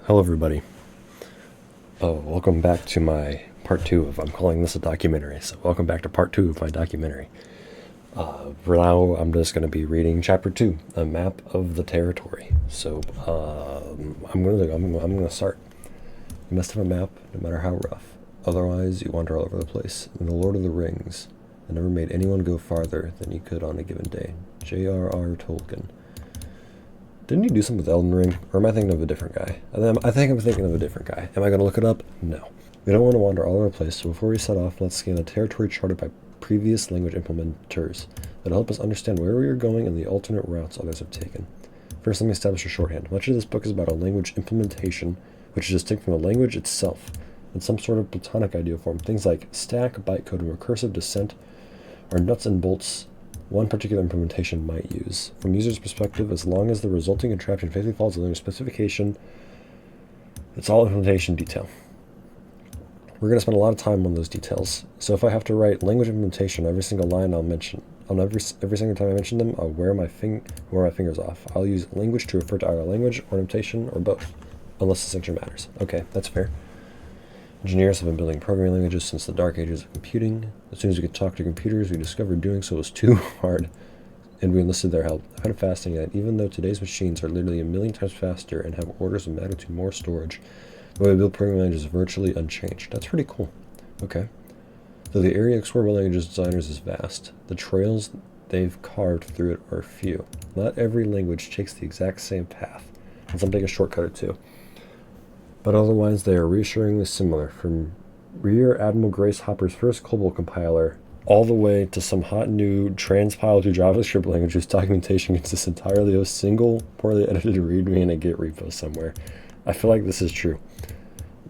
Hello everybody. Welcome back to my part 2 of, I'm calling this a documentary, so welcome back to part 2 of my documentary. For now, I'm just going to be reading chapter 2, a map of the territory. So, I'm going to start. You must have a map, no matter how rough. Otherwise, you wander all over the place. In The Lord of the Rings, I never made anyone go farther than you could on a given day. J.R.R. Tolkien. Didn't you do something with Elden Ring? Or am I thinking of a different guy? I think I'm thinking of a different guy. Am I going to look it up? No. We don't want to wander all over the place, so before we set off, let's scan the territory charted by previous language implementers. That'll help us understand where we are going and the alternate routes others have taken. First, let me establish a shorthand. Much of this book is about a language implementation, which is distinct from the language itself, in some sort of platonic ideal form. Things like stack, bytecode, and recursive descent are nuts and bolts one particular implementation might use. From user's perspective, as long as the resulting contraption faithfully follows the language specification, it's all implementation detail. We're going to spend a lot of time on those details. So if I have to write language implementation on every single line I'll mention, on every single time I mention them, I'll wear my fingers off. I'll use language to refer to either language, ornamentation, or both, unless distinction matters. Okay, that's fair. Engineers have been building programming languages since the dark ages of computing. As soon as we could talk to computers, we discovered doing so was too hard, and we enlisted their help. I found it fascinating that even though today's machines are literally 1,000,000 times faster and have orders of magnitude more storage, the way we build programming languages is virtually unchanged. That's pretty cool. Okay. Though the area explored by language designers is vast, the trails they've carved through it are few. Not every language takes the exact same path, and some take a shortcut or two. But otherwise they are reassuringly similar, from Rear Admiral Grace Hopper's first COBOL compiler all the way to some hot new transpile to JavaScript language whose documentation consists entirely of a single poorly edited README in a Git repo somewhere. I feel like this is true.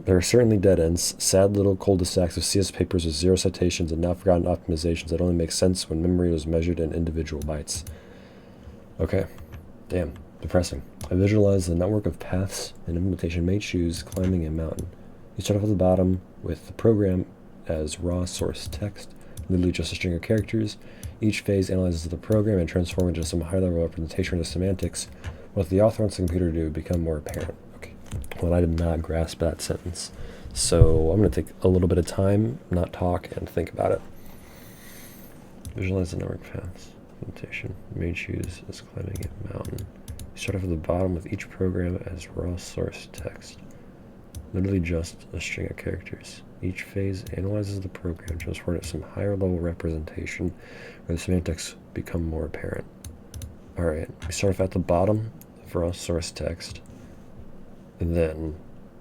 There are certainly dead ends, sad little cul-de-sacs of CS papers with zero citations and now forgotten optimizations that only make sense when memory was measured in individual bytes. Okay, damn. Depressing. I visualize the network of paths an implementation may choose climbing a mountain. You start off at the bottom with the program as raw source text, literally just a string of characters. Each phase analyzes the program and transforms it into some high-level representation of semantics. What the author wants the computer to do become more apparent. Okay. Well, I did not grasp that sentence. So I'm going to take a little bit of time, not talk, and think about it. Visualize the network paths. Implementation may choose as climbing a mountain. Start off at the bottom with each program as raw source text. Literally just a string of characters. Each phase analyzes the program, transforming it to some higher level representation where the semantics become more apparent. Alright, we start off at the bottom of raw source text, and then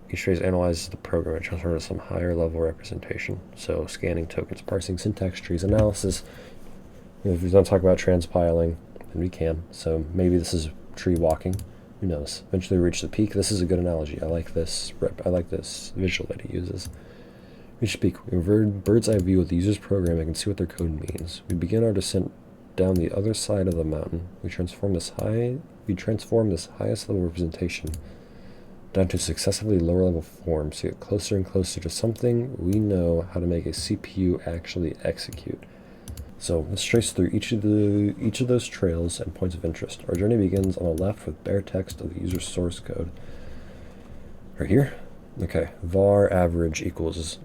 each phase analyzes the program and transforms it to some higher level representation. So scanning, tokens, parsing, syntax trees, analysis. If we don't talk about transpiling, then we can. So maybe this is tree walking. Who knows? Eventually we reach the peak. This is a good analogy. I like this visual that he uses. Reach the peak. We have a bird's eye view of the user's program and can see what their code means. We begin our descent down the other side of the mountain. We transform this highest level representation down to successively lower level forms to get closer and closer to something we know how to make a CPU actually execute. So let's trace through each of those trails and points of interest. Our journey begins on the left with bare text of the user's source code. Right here? Okay, var average equals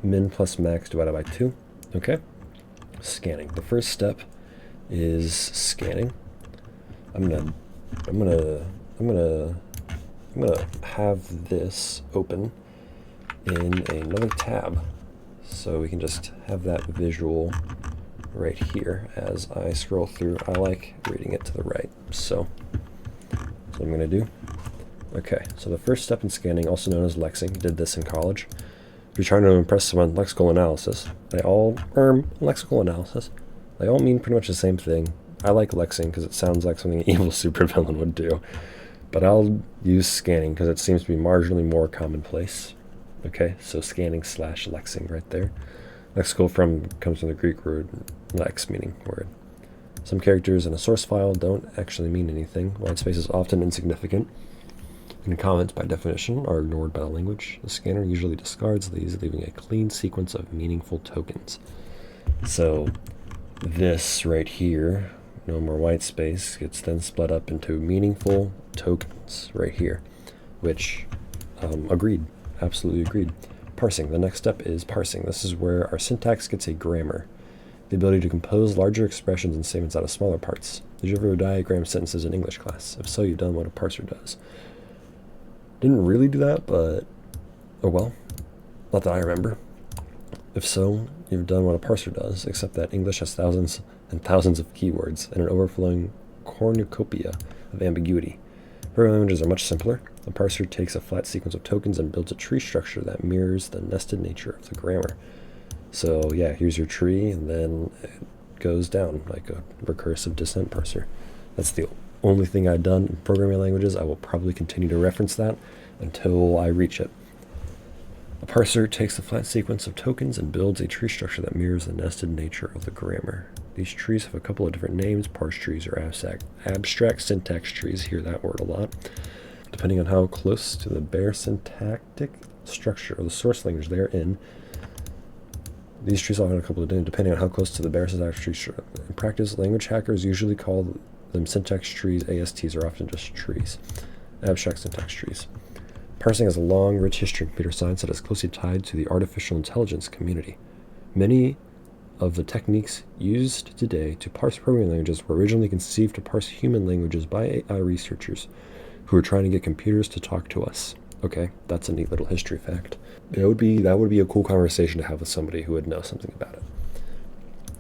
min plus max divided by 2. Okay, scanning. The first step is scanning. I'm gonna have this open in another tab, so we can just have that visual right here as I scroll through. I like reading it to the right, so that's what I'm going to do. Okay, so the first step in scanning, also known as lexing, did this in college. If you're trying to impress someone, lexical analysis. They all mean pretty much the same thing. I like lexing because it sounds like something an evil supervillain would do, but I'll use scanning because it seems to be marginally more commonplace. Okay, so scanning / lexing right there. Lexical comes from the Greek word lex, meaning word. Some characters in a source file don't actually mean anything. White space is often insignificant, and comments by definition are ignored by the language. The scanner usually discards these, leaving a clean sequence of meaningful tokens. So this right here, no more white space, gets then split up into meaningful tokens right here, which Agreed. Absolutely agreed. Parsing. The next step is parsing. This is where our syntax gets a grammar. The ability to compose larger expressions and statements out of smaller parts. Did you ever diagram sentences in English class? If so, you've done what a parser does. Didn't really do that, but oh well. Not that I remember. If so, you've done what a parser does, except that English has thousands and thousands of keywords and an overflowing cornucopia of ambiguity. Programming languages are much simpler. A parser takes a flat sequence of tokens and builds a tree structure that mirrors the nested nature of the grammar. So yeah, here's your tree, and then it goes down like a recursive descent parser. That's the only thing I've done in programming languages. I will probably continue to reference that until I reach it. A parser takes a flat sequence of tokens and builds a tree structure that mirrors the nested nature of the grammar. These trees have a couple of different names. Parse trees or abstract syntax trees. Hear that word a lot. Depending on how close to the bare syntactic structure of the source language they're in, these trees all have a couple of names depending on how close to the bare syntax tree. In practice, language hackers usually call them syntax trees. ASTs are often just trees. Abstract syntax trees. Parsing has a long, rich history in computer science that is closely tied to the artificial intelligence community. Many of the techniques used today to parse programming languages were originally conceived to parse human languages by AI researchers who were trying to get computers to talk to us. Okay, that's a neat little history fact. That would be a cool conversation to have with somebody who would know something about it.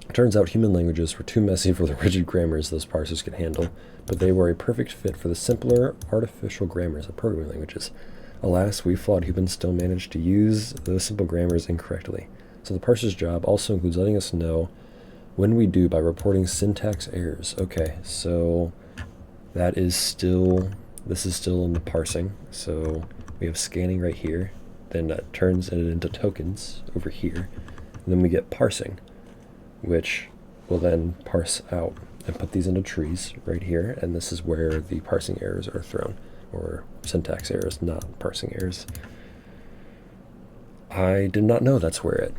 It turns out human languages were too messy for the rigid grammars those parsers could handle, but they were a perfect fit for the simpler artificial grammars of programming languages. Alas, we flawed humans still managed to use those simple grammars incorrectly. So the parser's job also includes letting us know when we do by reporting syntax errors. Okay, so this is still in the parsing. So we have scanning right here, then that turns it into tokens over here, and then we get parsing, which will then parse out and put these into trees right here, and this is where the parsing errors are thrown. Or syntax errors, not parsing errors. I did not know that's where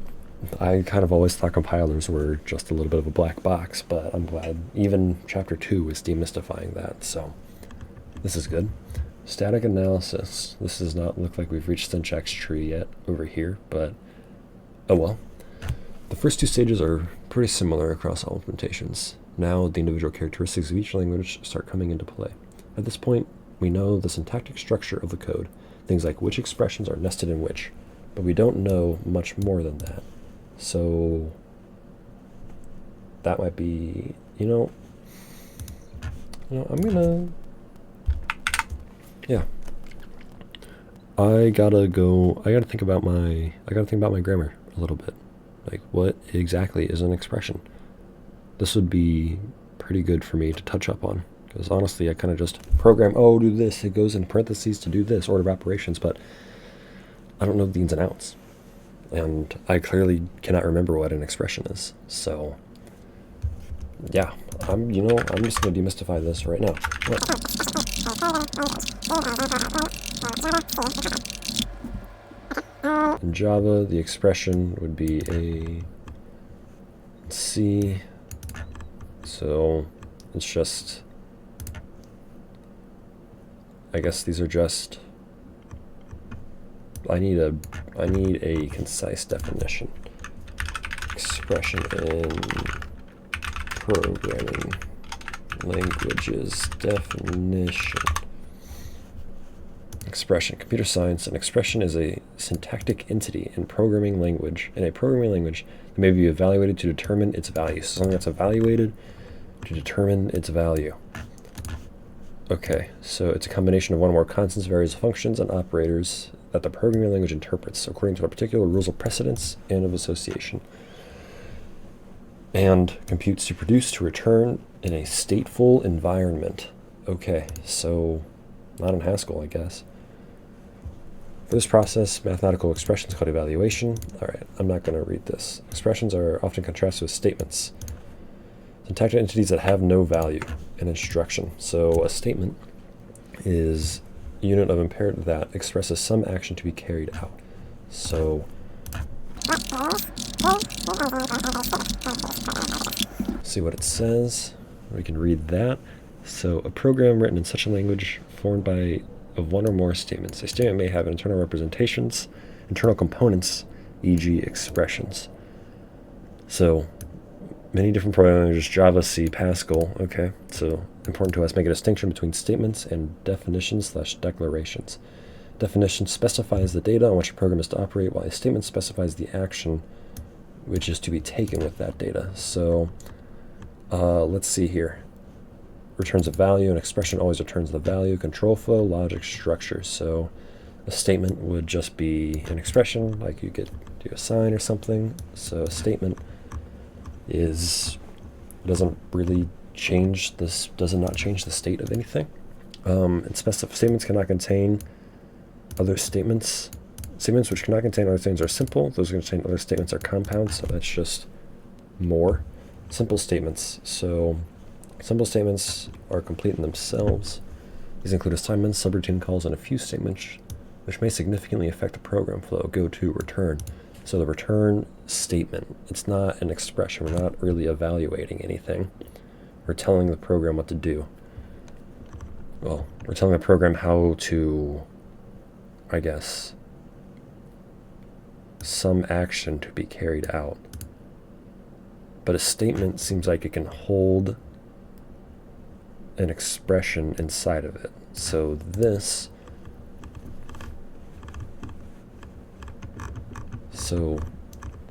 I kind of always thought compilers were just a little bit of a black box, but I'm glad even chapter 2 is demystifying that, so this is good. Static analysis. This does not look like we've reached syntax tree yet over here, but oh well. The first two stages are pretty similar across all implementations. Now the individual characteristics of each language start coming into play. At this point, we know the syntactic structure of the code, things like which expressions are nested in which, but we don't know much more than that. So that might be, I gotta think about my grammar a little bit. Like, what exactly is an expression? This would be pretty good for me to touch up on. Because honestly, I kind of just program, do this, it goes in parentheses to do this, order of operations, but I don't know the ins and outs. And I clearly cannot remember what an expression is. So, yeah, I'm just going to demystify this right now. In Java, the expression would be a C. So, it's just... I guess these are just, I need a concise definition. Expression in programming languages definition. Expression. Computer science. An expression is a syntactic entity in programming language. In a programming language, it may be evaluated to determine its value. So something that's evaluated to determine its value. Okay, so it's a combination of one or more constants, various functions, and operators that the programming language interprets according to particular rules of precedence and of association, and computes to produce to return in a stateful environment. Okay, so not in Haskell, I guess. For this process, mathematical expressions called evaluation. All right, I'm not going to read this. Expressions are often contrasted with statements. Syntactic entities that have no value in instruction. So a statement is a unit of imperative that expresses some action to be carried out. So see what it says. We can read that. So a program written in such a language formed by of one or more statements. A statement may have internal representations, internal components, e.g. expressions. So many different programming languages, Java, C, Pascal. Okay, so important to us, make a distinction between statements and definitions/declarations. Definition specifies the data on which a program is to operate, while a statement specifies the action which is to be taken with that data. So let's see here. Returns a value. An expression always returns the value. Control flow, logic, structure. So a statement would just be an expression, like you could do a sign or something. So a statement doesn't really change this, does not change the state of anything. And statements cannot contain other statements. Statements which cannot contain other things are simple. Those which contain other statements are compound. So that's just more. Simple statements. So simple statements are complete in themselves. These include assignments, subroutine calls, and a few statements which may significantly affect the program flow. Go to, return. So the return statement, it's not an expression. We're not really evaluating anything. We're telling the program what to do. Well, we're telling the program how to, I guess, some action to be carried out. But a statement seems like it can hold an expression inside of it. So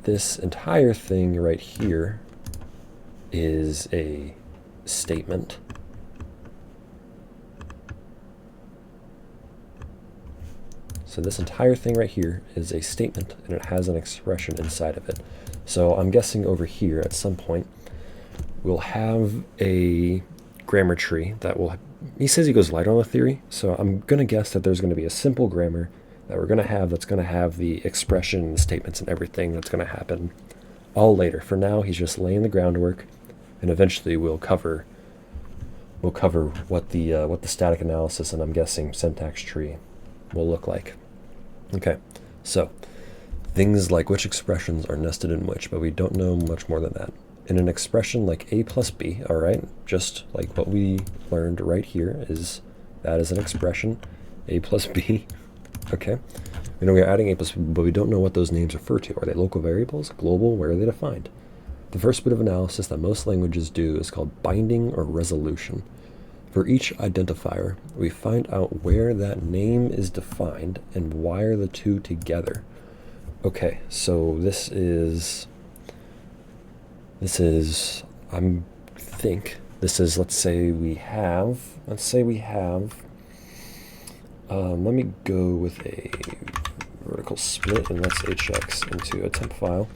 this entire thing right here is a statement. So this entire thing right here is a statement, and it has an expression inside of it. So I'm guessing over here at some point we'll have a grammar tree that will, he says he goes light on the theory, so I'm going to guess that there's going to be a simple grammar that we're going to have that's going to have the expression, the statements, and everything that's going to happen all later. For now, he's just laying the groundwork, and eventually we'll cover what the static analysis and I'm guessing syntax tree will look like. Okay, so things like which expressions are nested in which, but we don't know much more than that. In an expression like a plus b, all right, just like what we learned right here, that is an expression, a plus b. Okay, we know we're adding a plus b, but we don't know what those names refer to. Are they local variables, global? Where are they defined? The first bit of analysis that most languages do is called binding or resolution. For each identifier, we find out where that name is defined and wire the two together. Okay, so this is, let's say we have, let me go with a vertical split, and let's hx into a temp file,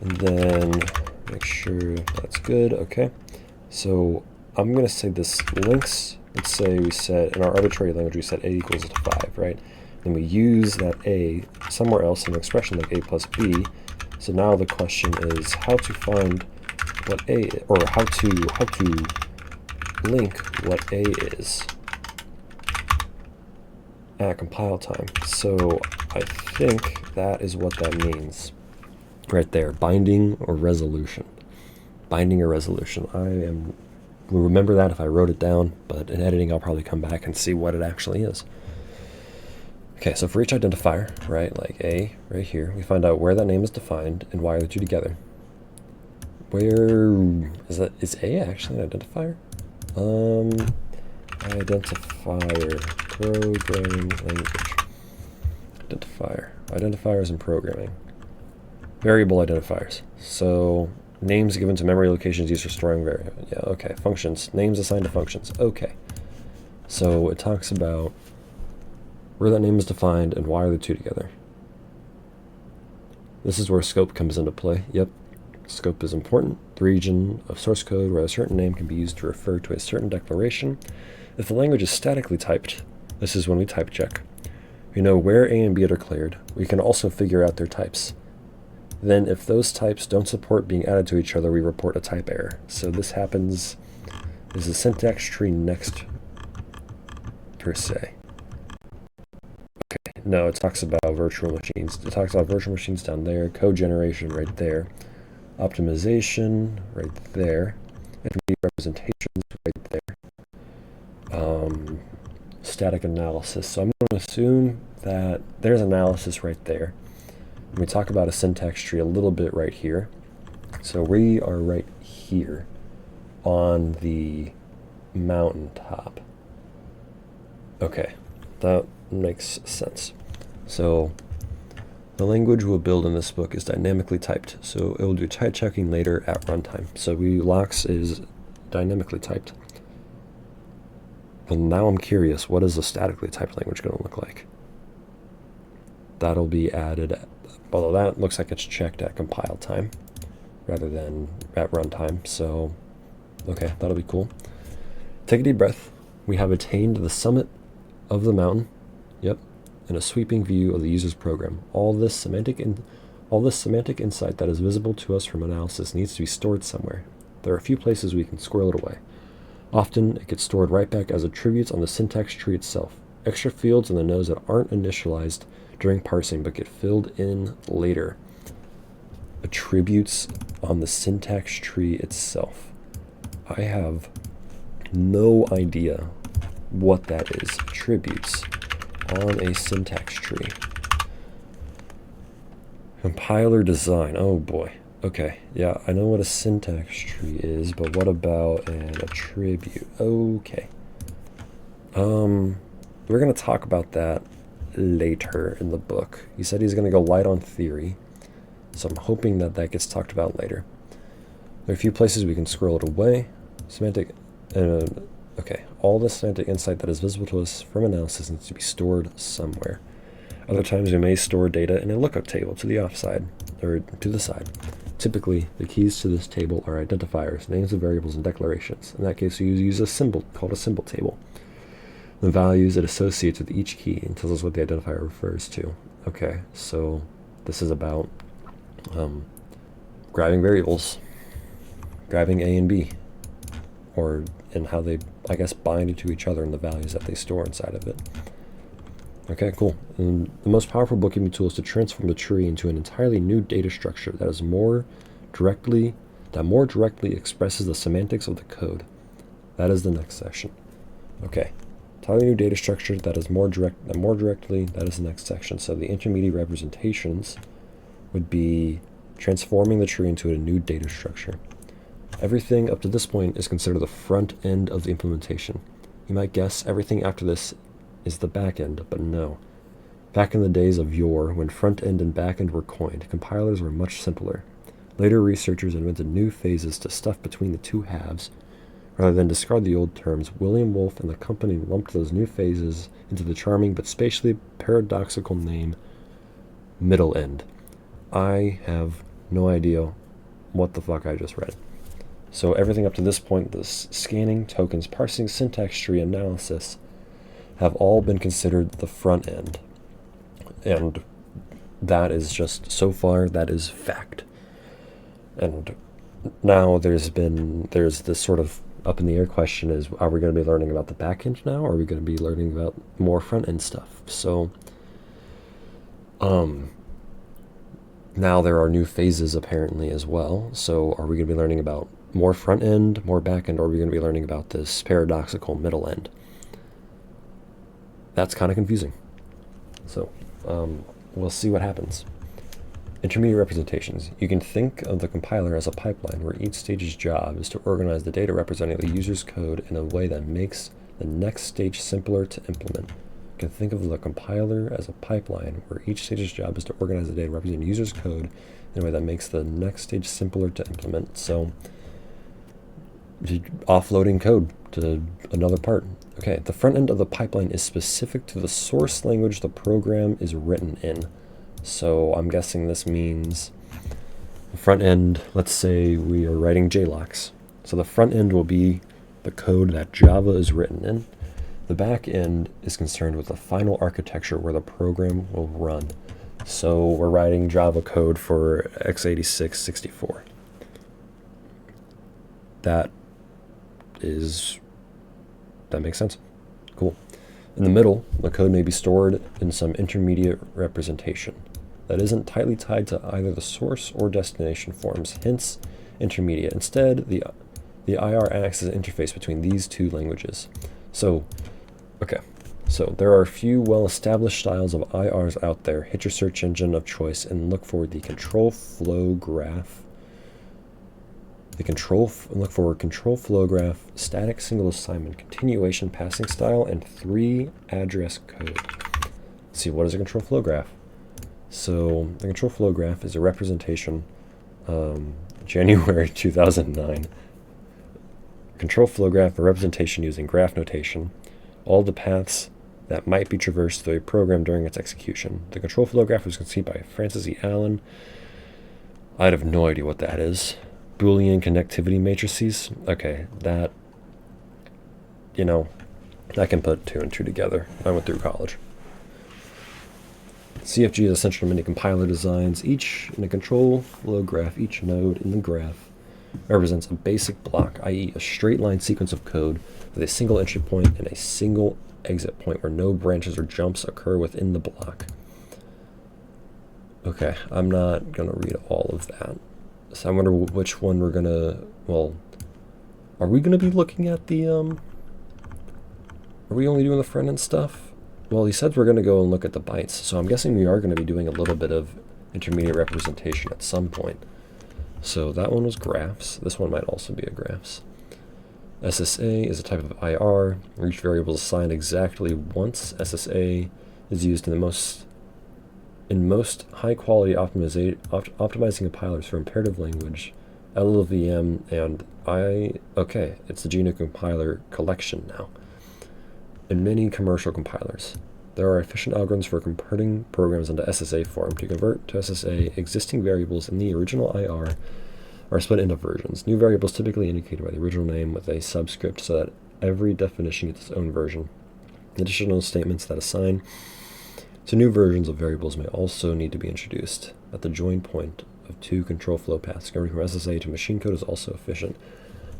and then make sure that's good. Okay, so I'm going to say this links, let's say we set, in our arbitrary language, we set a equals to 5, right? Then we use that a somewhere else in an expression like a plus b. So now the question is how to find what a, or how to link what a is at compile time. So I think that is what that means right there, binding or resolution. Binding or resolution. We'll remember that if I wrote it down, but in editing I'll probably come back and see what it actually is. Okay, so for each identifier, right, like a right here, we find out where that name is defined and wire the two together. Where is a actually an identifier? Identifier, programming language. Identifiers in programming. Variable identifiers. So names given to memory locations used for storing variable. Yeah, okay. Functions. Names assigned to functions. Okay. So it talks about where that name is defined and wire the two together. This is where scope comes into play. Yep. Scope is important. The region of source code where a certain name can be used to refer to a certain declaration. If the language is statically typed, this is when we type check. We know where A and B are declared. We can also figure out their types. Then if those types don't support being added to each other, we report a type error. So this happens, is a syntax tree next per se. Okay, no, it talks about virtual machines. It talks about virtual machines down there, code generation right there, optimization right there, intermediate representations right there, static analysis. So I'm going to assume that there's analysis right there. And we talk about a syntax tree a little bit right here. So we are right here on the mountaintop. Okay, that makes sense. So the language we'll build in this book is dynamically typed, so it will do type checking later at runtime. So locks is dynamically typed. Well, now I'm curious, what is a statically typed language going to look like? That'll be added, although that looks like it's checked at compile time rather than at runtime. So, okay, that'll be cool. Take a deep breath. We have attained the summit of the mountain. Yep. And a sweeping view of the user's program. All this semantic insight that is visible to us from analysis needs to be stored somewhere. There are a few places we can squirrel it away. Often, it gets stored right back as attributes on the syntax tree itself. Extra fields in the nodes that aren't initialized during parsing but get filled in later. Attributes on the syntax tree itself. I have no idea what that is. Attributes on a syntax tree. Compiler design. Oh boy. Okay, yeah, I know what a syntax tree is, but what about an attribute? Okay. We're going to talk about that later in the book. He said he's going to go light on theory, so I'm hoping that that gets talked about later. There are a few places we can scroll it away. Okay, all the semantic insight that is visible to us from analysis needs to be stored somewhere. Other times we may store data in a lookup table to the offside, or to the side. Typically, the keys to this table are identifiers, names of variables, and declarations. In that case, we use a symbol called a symbol table. The values it associates with each key and tells us what the identifier refers to. Okay, so this is about grabbing variables, grabbing A and B, and how they, I guess, bind to each other and the values that they store inside of it. Okay, cool. And the most powerful bookkeeping tool is to transform the tree into an entirely new data structure that more directly expresses the semantics of the code. That is the next section. Okay, entirely new data structure that is more directly. That is the next section. So the intermediate representations would be transforming the tree into a new data structure. Everything up to this point is considered the front end of the implementation. You might guess everything after this is the back end, but no. Back in the days of yore, when front end and back end were coined, compilers were much simpler. Later researchers invented new phases to stuff between the two halves. Rather than discard the old terms, William Wolfe and the company lumped those new phases into the charming but spatially paradoxical name middle end. I have no idea what the fuck I just read. So everything up to this point, this scanning, tokens, parsing, syntax tree, analysis, have all been considered the front end. And that is just, so far, that is fact. And now there's this sort of up in the air question is, are we going to be learning about the back end now, or are we going to be learning about more front end stuff? So, now there are new phases apparently as well. So are we going to be learning about more front end, more back end, or are we going to be learning about this paradoxical middle end? That's kind of confusing. So we'll see what happens. Intermediate representations. You can think of the compiler as a pipeline where each stage's job is to organize the data representing the user's code in a way that makes the next stage simpler to implement. You can think of the compiler as a pipeline where each stage's job is to organize the data representing the user's code in a way that makes the next stage simpler to implement. So offloading code to another part. Okay, the front end of the pipeline is specific to the source language the program is written in. So I'm guessing this means the front end, let's say we are writing JLocks. So the front end will be the code that Java is written in. The back end is concerned with the final architecture where the program will run. So we're writing Java code for x86 64. That makes sense. Cool. In the middle, the code may be stored in some intermediate representation that isn't tightly tied to either the source or destination forms, hence intermediate. Instead, the IR acts as an interface between these two languages. So, okay. So there are a few well-established styles of IRs out there. Hit your search engine of choice and look for the control flow graph. Look for control flow graph, static single assignment, continuation passing style, and 3 address code. Let's see, what is a control flow graph? So the control flow graph is a representation, January 2009. Control flow graph, a representation using graph notation. All the paths that might be traversed through a program during its execution. The control flow graph was conceived by Francis E. Allen. I have no idea what that is. Boolean connectivity matrices. Okay, that, I can put 2 and 2 together. I went through college. CFG is essential to many compiler designs. Each in a control flow graph, each node in the graph represents a basic block, i.e. a straight line sequence of code with a single entry point and a single exit point where no branches or jumps occur within the block. Okay, I'm not going to read all of that. So I wonder which one we're going to, are we going to be looking at the, are we only doing the front end stuff? Well, he said we're going to go and look at the bytes, so I'm guessing we are going to be doing a little bit of intermediate representation at some point. So that one was graphs. This one might also be a graphs. SSA is a type of IR. Each variable is assigned exactly once. SSA is used in most high-quality optimizing compilers for imperative language, LLVM, and okay, it's the GNU compiler collection now. In many commercial compilers, there are efficient algorithms for converting programs into SSA form. To convert to SSA, existing variables in the original IR are split into versions. New variables typically indicated by the original name with a subscript so that every definition gets its own version. Additional statements that assign to new versions of variables may also need to be introduced at the join point of 2 control flow paths. Converting from SSA to machine code is also efficient.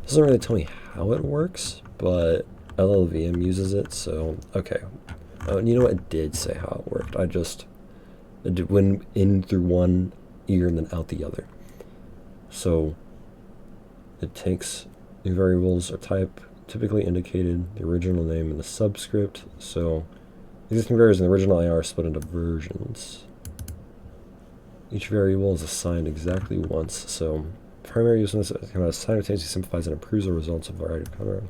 It doesn't really tell me how it works, but LLVM uses it, so okay. And you know what? It did say how it worked. It went in through one ear and then out the other. So it takes new variables or type typically indicated, the original name, and the subscript. So existing variables in the original IR are split into versions. Each variable is assigned exactly once. So primary use of this simultaneously simplifies and improves the results of a variety of cover.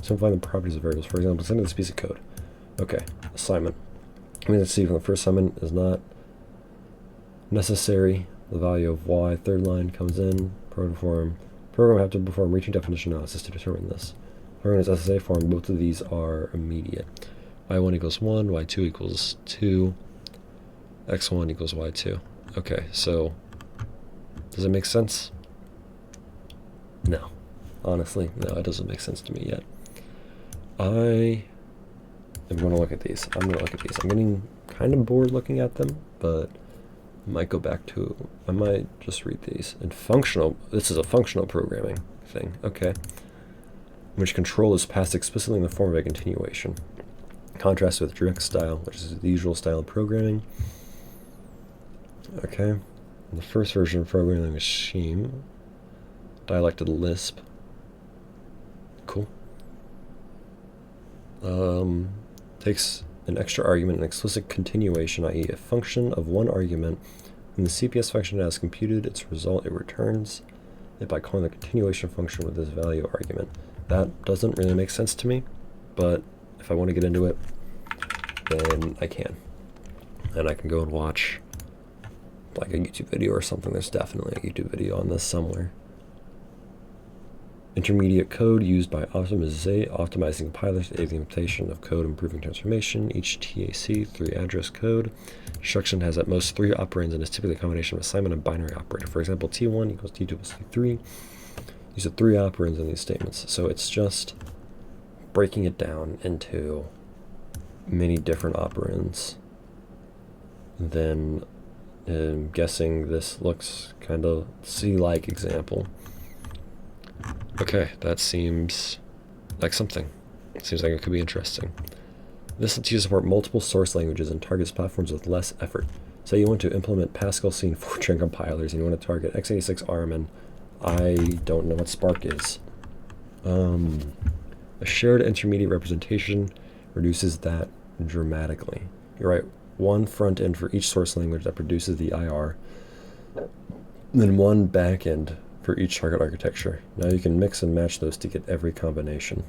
Simplifying the properties of variables. For example, sending this piece of code. Okay, assignment. Let's see, from the first assignment is not necessary. The value of y, third line comes in, program have to perform reaching definition analysis to determine this. Program is SSA form, both of these are immediate. y1 equals 1, y2 equals 2, x1 equals y2. Okay, so does it make sense? No. Honestly, no, it doesn't make sense to me yet. I am going to look at these. I'm getting kind of bored looking at them, but I might go back to, I might just read these. And functional, this is a functional programming thing, okay. In which control is passed explicitly in the form of a continuation. Contrast with direct style, which is the usual style of programming. Okay. In the first version of programming machine, dialected Lisp. Cool. Takes an extra argument, an explicit continuation, i.e. a function of one argument. When the CPS function has computed its result, it returns it by calling the continuation function with this value argument. That doesn't really make sense to me, but if I want to get into it, then I can. And I can go and watch like a YouTube video or something. There's definitely a YouTube video on this somewhere. Intermediate code used by optimizing compilers to aid the implementation of code improving transformation. Each TAC, 3 address code. Instruction has at most 3 operands and is typically a combination of assignment and binary operator. For example, T1 equals T2 plus T3. These are 3 operands in these statements. So it's just breaking it down into many different operands. Then I'm guessing this looks kind of C-like example. Okay, that seems like something. It seems like it could be interesting. This lets you support multiple source languages and targets platforms with less effort. Say you want to implement Pascal, C, and Fortran compilers, and you want to target x86 ARM, and I don't know what Spark is. A shared intermediate representation reduces that dramatically. You write one front end for each source language that produces the IR, then one back end for each target architecture. Now you can mix and match those to get every combination.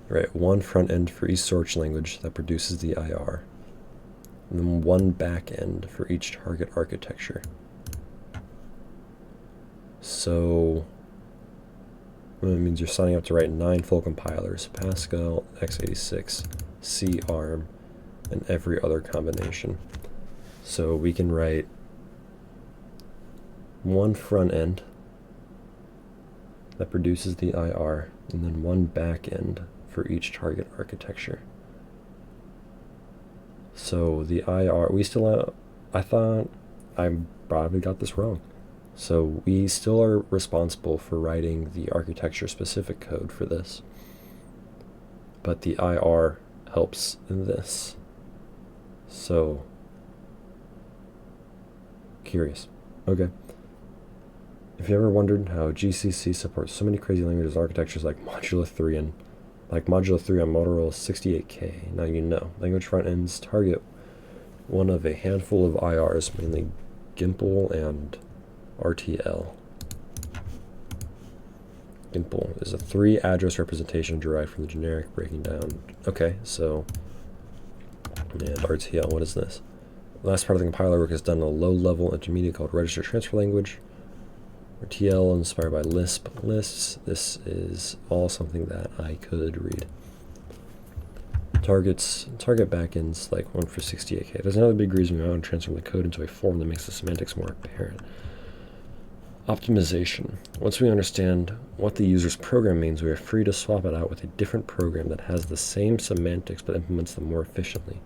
You write one front end for each source language that produces the IR, and then one back end for each target architecture. So it means you're signing up to write 9 full compilers: Pascal, x86, C, ARM, and every other combination. So we can write one front end that produces the IR, and then one back end for each target architecture. So the IR, we still have, I thought I probably got this wrong. So we still are responsible for writing the architecture-specific code for this. But the IR helps in this. So, curious. Okay. If you ever wondered how GCC supports so many crazy languages and architectures like Modula 3 on Motorola 68K, now you know. Language front ends target one of a handful of IRs, mainly Gimple and RTL. Gimple is a 3-address representation derived from the generic breaking down. Okay, so, and RTL, what is this? The last part of the compiler work is done in a low-level intermediate called register transfer language. RTL, inspired by Lisp lists. This is all something that I could read. Target backends like one for 68K. There's another big reason we want to transform the code into a form that makes the semantics more apparent. Optimization. Once we understand what the user's program means, we are free to swap it out with a different program that has the same semantics but implements them more efficiently.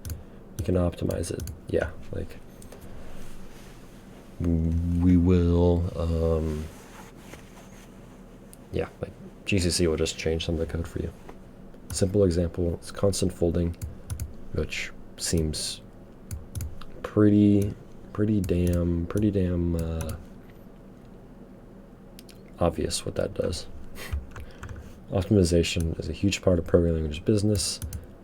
We can optimize it. Yeah, like we will, yeah, like GCC will just change some of the code for you. Simple example, it's constant folding, which seems pretty damn obvious what that does. Optimization is a huge part of programming language business.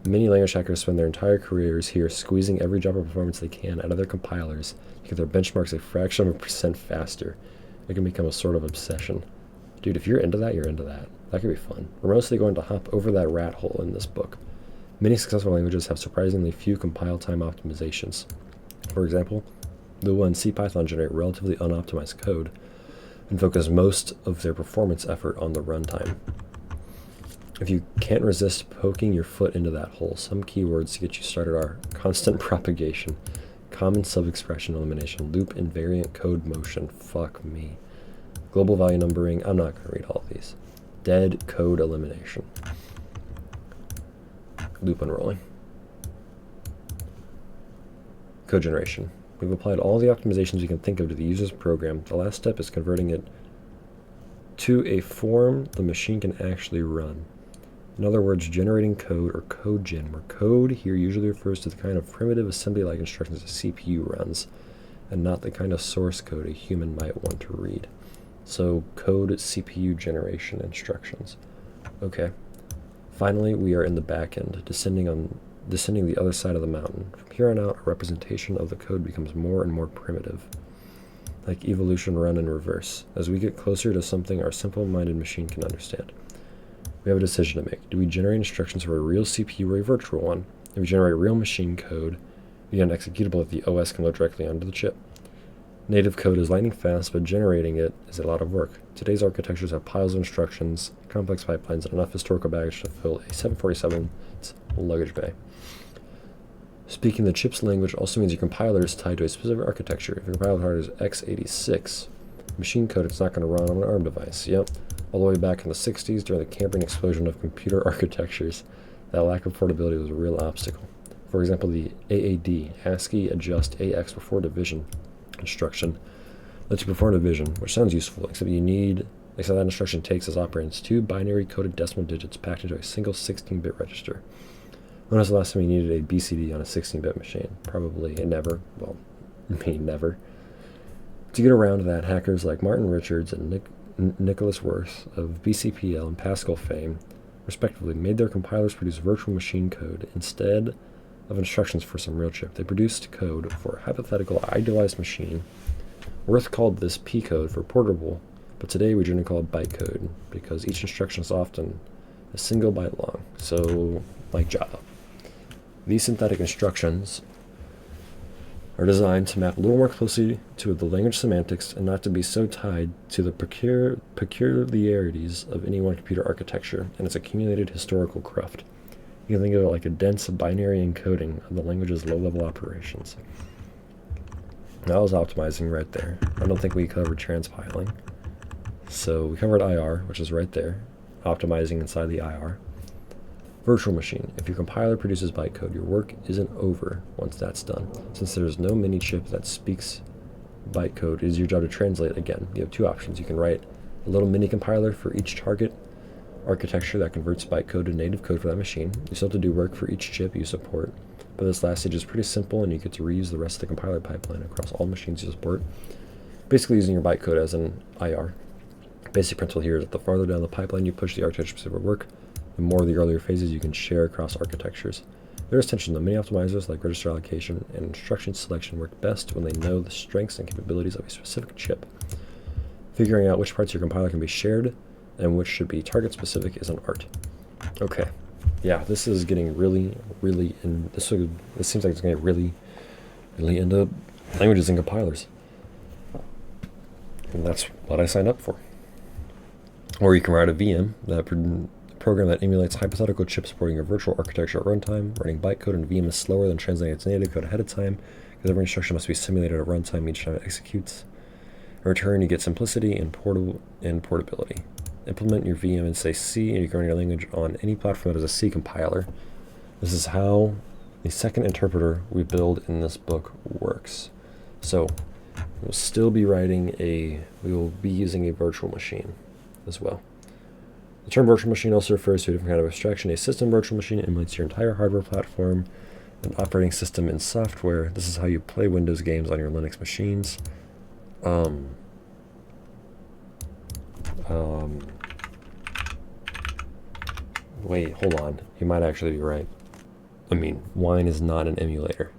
Many language hackers spend their entire careers here squeezing every drop of performance they can out of their compilers to get their benchmarks a fraction of a percent faster. It can become a sort of obsession. Dude, if you're into that, you're into that. That could be fun. We're mostly going to hop over that rat hole in this book. Many successful languages have surprisingly few compile time optimizations. For example, Lua and CPython generate relatively unoptimized code and focus most of their performance effort on the runtime. If you can't resist poking your foot into that hole, some keywords to get you started are constant propagation, common sub-expression elimination, loop invariant code motion, fuck me, global value numbering, I'm not going to read all of these, dead code elimination, loop unrolling, code generation. We've applied all the optimizations you can think of to the user's program. The last step is converting it to a form the machine can actually run. In other words, generating code, or code gen, where code here usually refers to the kind of primitive assembly-like instructions a CPU runs, and not the kind of source code a human might want to read. So code CPU generation instructions. Okay. Finally, we are in the back end, descending the other side of the mountain. From here on out, a representation of the code becomes more and more primitive, like evolution run in reverse. As we get closer to something our simple-minded machine can understand, we have a decision to make. Do we generate instructions for a real CPU or a virtual one? If we generate real machine code, we get an executable that the OS can load directly onto the chip. Native code is lightning fast, but generating it is a lot of work. Today's architectures have piles of instructions, complex pipelines, and enough historical baggage to fill a 747's luggage bay. Speaking the chip's language also means your compiler is tied to a specific architecture. If your compiler hard is x86, machine code, it's not going to run on an ARM device. Yep. All the way back in the 60s, during the Cambrian explosion of computer architectures, that lack of portability was a real obstacle. For example, the AAD, ASCII adjust AX before division instruction, lets you perform division, which sounds useful, except that instruction takes as operands 2 binary coded decimal digits packed into a single 16-bit register. When was the last time you needed a BCD on a 16-bit machine? Probably never. Well, me never. To get around that, hackers like Martin Richards and Nicholas Worth of BCPL and Pascal fame respectively, made their compilers produce virtual machine code instead of instructions for some real chip. They produced code for a hypothetical idealized machine. Wirth called this P code for portable, but today we generally call it bytecode because each instruction is often a single byte long, so like Java. These synthetic instructions are designed to map a little more closely to the language semantics and not to be so tied to the peculiarities of any one computer architecture and its accumulated historical cruft. You can think of it like a dense binary encoding of the language's low-level operations. That was optimizing right there. I don't think we covered transpiling. So we covered IR, which is right there, optimizing inside the IR. Virtual machine. If your compiler produces bytecode, your work isn't over once that's done. Since there's no mini chip that speaks bytecode, it is your job to translate again. You have two options. You can write a little mini compiler for each target architecture that converts bytecode to native code for that machine. You still have to do work for each chip you support, but this last stage is pretty simple and you get to reuse the rest of the compiler pipeline across all machines you support, basically using your bytecode as an IR. Basic principle here is that the farther down the pipeline you push the architecture-specific work, the more of the earlier phases you can share across architectures. There is tension though. Many optimizers like register allocation and instruction selection work best when they know the strengths and capabilities of a specific chip. Figuring out which parts of your compiler can be shared and which should be target specific is an art. Okay, yeah, this is getting really, this seems like it's going to get really into languages and compilers. And that's what I signed up for. Or you can write a VM, that program that emulates hypothetical chip supporting your virtual architecture at runtime. Running bytecode in VM is slower than translating its native code ahead of time, because every instruction must be simulated at runtime each time it executes. In return, you get simplicity and portability. Implement your VM in, say, C, and you can run your language on any platform that has a C compiler. This is how the second interpreter we build in this book works. So, we'll still be we will be using a virtual machine as well. The term virtual machine also refers to a different kind of abstraction. A system virtual machine emulates your entire hardware platform and operating system in software. This is how you play Windows games on your Linux machines. Wait, hold on. You might actually be right. I mean, Wine is not an emulator.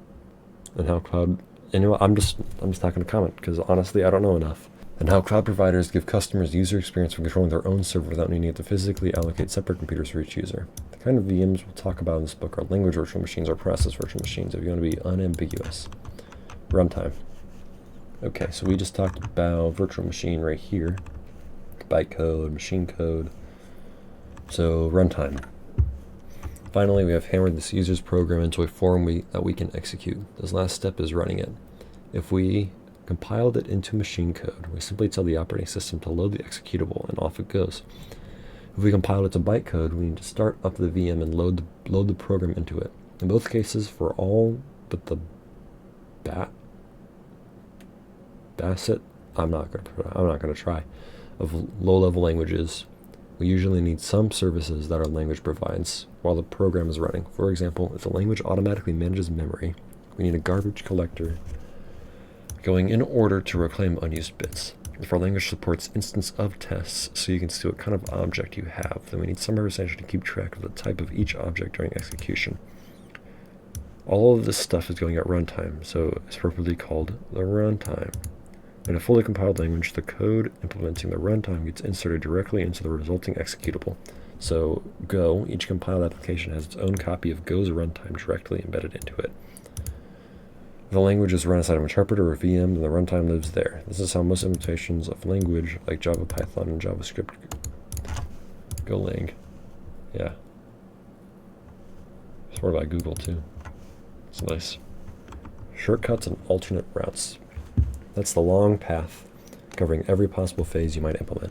And how cloud... Anyway, I'm just not going to comment, because honestly, I don't know enough. And how cloud providers give customers user experience from controlling their own server without needing to physically allocate separate computers for each user. The kind of VMs we'll talk about in this book are language virtual machines or process virtual machines, if you want to be unambiguous. Runtime. Okay, so we just talked about virtual machine right here. Bytecode, machine code. So, runtime. Finally, we have hammered this user's program into a form that we can execute. This last step is running it. If we compiled it into machine code, we simply tell the operating system to load the executable, and off it goes. If we compile it to bytecode, we need to start up the VM and load the program into it. In both cases, for all but the Basset, I'm not gonna try, of low-level languages, we usually need some services that our language provides while the program is running. For example, if the language automatically manages memory, we need a garbage collector going in order to reclaim unused bits. If our language supports instance of tests, so you can see what kind of object you have, then we need some representation to keep track of the type of each object during execution. All of this stuff is going at runtime, so it's appropriately called the runtime. In a fully compiled language, the code implementing the runtime gets inserted directly into the resulting executable. So Go, each compiled application has its own copy of Go's runtime directly embedded into it. If the language is run inside of an interpreter or VM, then the runtime lives there. This is how most implementations of language, like Java, Python, and JavaScript, Golang. Yeah. Supported by Google, too. It's nice. Shortcuts and alternate routes. That's the long path, covering every possible phase you might implement.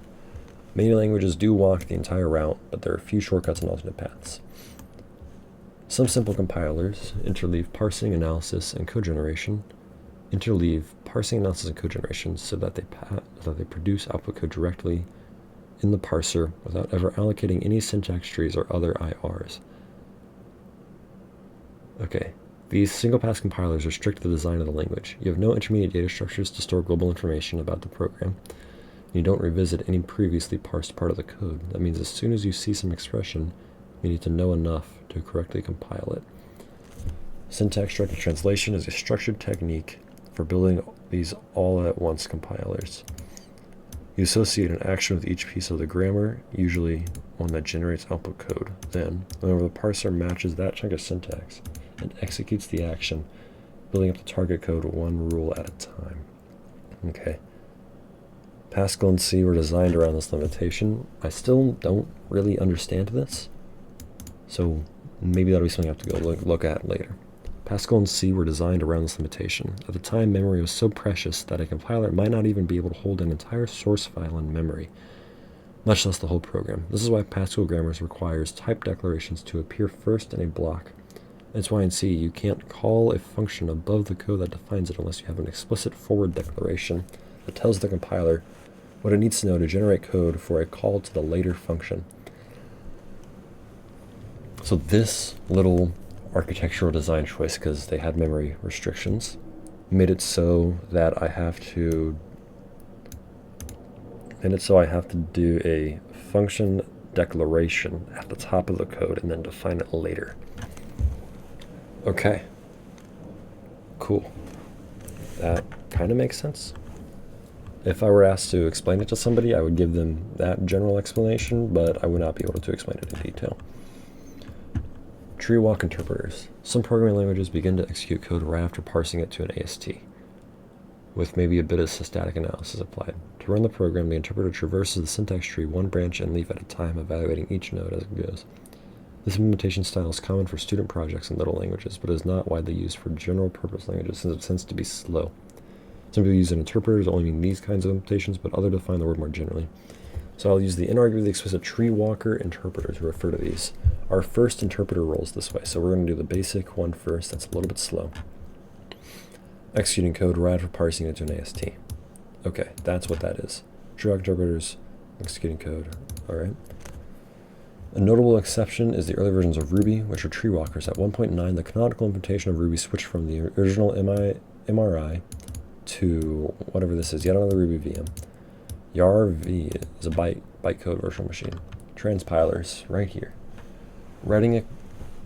Many languages do walk the entire route, but there are a few shortcuts and alternate paths. Some simple compilers interleave parsing, analysis, and code generation. So that they produce output code directly in the parser without ever allocating any syntax trees or other IRs. Okay. These single-pass compilers restrict the design of the language. You have no intermediate data structures to store global information about the program. You don't revisit any previously parsed part of the code. That means as soon as you see some expression, you need to know enough to correctly compile it. Syntax-directed translation is a structured technique for building these all-at-once compilers. You associate an action with each piece of the grammar, usually one that generates output code. Then, whenever the parser matches that chunk of syntax, it executes the action, building up the target code one rule at a time. Okay. Pascal and C were designed around this limitation. I still don't really understand this, so maybe that'll be something I have to go look at later. Pascal and C were designed around this limitation. At the time, memory was so precious that a compiler might not even be able to hold an entire source file in memory, much less the whole program. This is why Pascal grammars requires type declarations to appear first in a block. That's why in C, you can't call a function above the code that defines it unless you have an explicit forward declaration that tells the compiler what it needs to know to generate code for a call to the later function. So this little architectural design choice, because they had memory restrictions, made it so that I have to do a function declaration at the top of the code and then define it later. Okay, cool. That kind of makes sense. If I were asked to explain it to somebody, I would give them that general explanation, but I would not be able to explain it in detail. Tree walk interpreters. Some programming languages begin to execute code right after parsing it to an AST, with maybe a bit of static analysis applied. To run the program, the interpreter traverses the syntax tree one branch and leaf at a time, evaluating each node as it goes. This implementation style is common for student projects in little languages, but is not widely used for general-purpose languages since it tends to be slow. Some people use an interpreter to only mean these kinds of implementations, but others define the word more generally. So I'll use the inarguably explicit tree walker interpreter to refer to these. Our first interpreter rolls this way, so we're going to do the basic one first. That's a little bit slow. Executing code right after parsing it to an AST. Okay, that's what that is. Tree walk interpreters, executing code. All right. A notable exception is the early versions of Ruby, which are tree walkers. At 1.9, the canonical implementation of Ruby switched from the original MRI to whatever this is, yet another Ruby VM. YARV is a bytecode virtual machine. Transpilers, right here. Writing a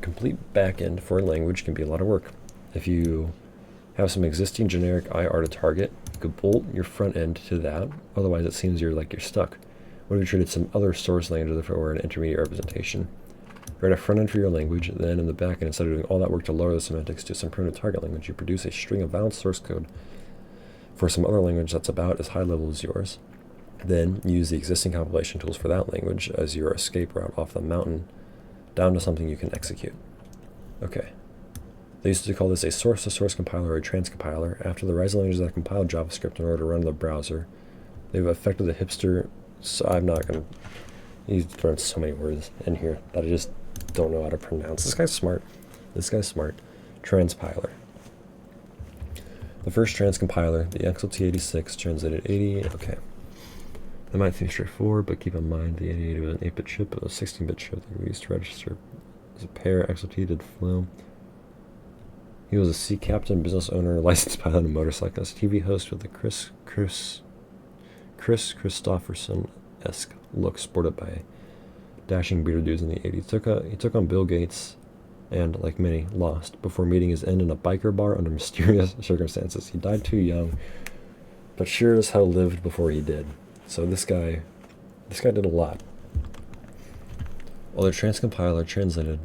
complete backend for a language can be a lot of work. If you have some existing generic IR to target, you could bolt your front end to that, otherwise it seems you're stuck. What if you treated some other source language for an intermediate representation? Write a front end for your language, then in the back end, instead of doing all that work to lower the semantics to some primitive target language, you produce a string of valid source code for some other language that's about as high level as yours. Then use the existing compilation tools for that language as your escape route off the mountain down to something you can execute. Okay. They used to call this a source-to-source compiler or a transcompiler. After the rise of languages that compiled JavaScript in order to run in the browser, they've affected the hipster. So I'm not going to. He's thrown so many words in here that I just don't know how to pronounce. This guy's smart. Transpiler. The first transcompiler, the XLT86, translated 80. Okay. That might seem straightforward, but keep in mind the 88 was an 8-bit chip, but it was a 16-bit chip that we used to register as a pair. XLT did Flume. He was a sea captain, business owner, licensed pilot, and motorcyclist, TV host with the Chris Christopherson-esque look sported by dashing bearded dudes in the 80s. He took on Bill Gates and, like many, lost before meeting his end in a biker bar under mysterious circumstances. He died too young, but sure as hell lived before he did. So this guy did a lot. While the transcompiler translated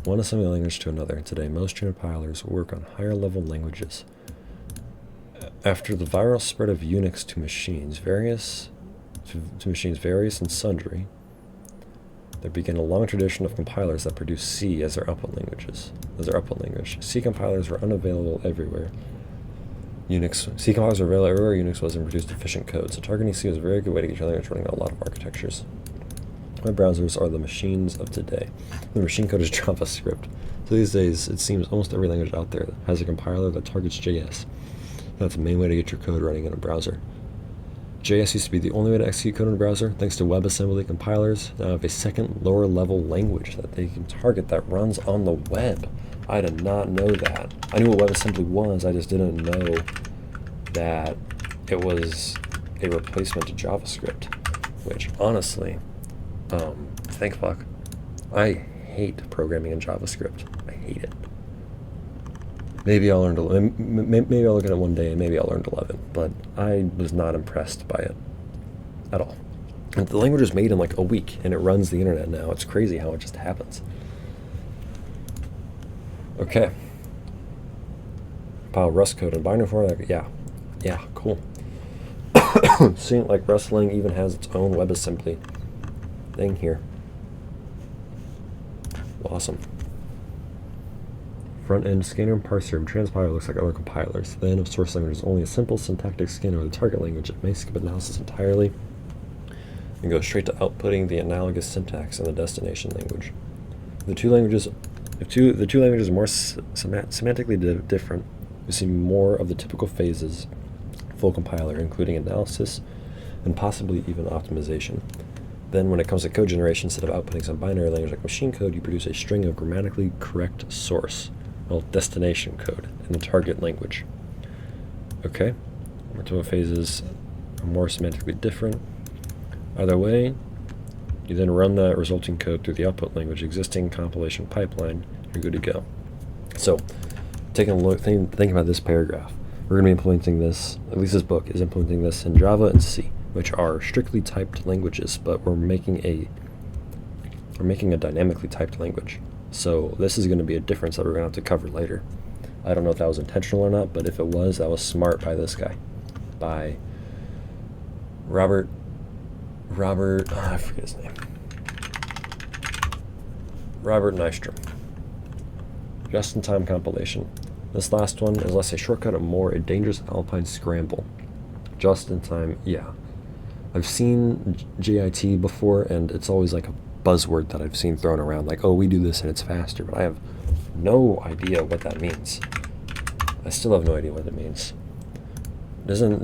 one assembly language to another, today most transpilers work on higher level languages. After the viral spread of Unix to machines, various and sundry, there began a long tradition of compilers that produced C as their output language. C compilers were unavailable everywhere. C compilers were available everywhere Unix was and produced efficient code, so targeting C was a very good way to get your language running on a lot of architectures. Web browsers are the machines of today. The machine code is JavaScript. So these days, it seems almost every language out there has a compiler that targets JS. That's the main way to get your code running in a browser. JS used to be the only way to execute code in a browser. Thanks to WebAssembly compilers, now have a second lower level language that they can target that runs on the web. I did not know that. I knew what WebAssembly was, I just didn't know that it was a replacement to JavaScript, which honestly, thank fuck. I hate programming in JavaScript. I hate it. Maybe I'll learn maybe I'll look at it one day and maybe I'll learn to love it, but I was not impressed by it at all. And the language was made in like a week and it runs the internet now. It's crazy how it just happens. Okay. Compile Rust code in binary form. Yeah, cool. Seeing like Rustling even has its own WebAssembly thing here. Awesome. Front-end scanner and parser and transpiler looks like other compilers. The end of source language is only a simple syntactic scanner of the target language. It may skip analysis entirely and go straight to outputting the analogous syntax in the destination language. The two languages are more semantically different, we see more of the typical phases full compiler, including analysis and possibly even optimization. Then when it comes to code generation, instead of outputting some binary language like machine code, you produce a string of grammatically correct source, well, destination code, in the target language. Okay, multiple phases are more semantically different. Either way, you then run that resulting code through the output language existing compilation pipeline, you're good to go. So, taking a look, think about this paragraph. We're going to be implementing this, at least this book is implementing this in Java and C, which are strictly typed languages, but we're making a dynamically typed language. So this is going to be a difference that we're going to have to cover later. I don't know if that was intentional or not, but if it was, that was smart by this guy, by Robert, I forget his name. Robert Nystrom. Just-in-time compilation. This last one is less a shortcut and more a dangerous alpine scramble. Just-in-time, yeah. I've seen JIT before, and it's always like a buzzword that I've seen thrown around, like, oh, we do this and it's faster, but I have no idea what that means. I still have no idea what it means. Isn't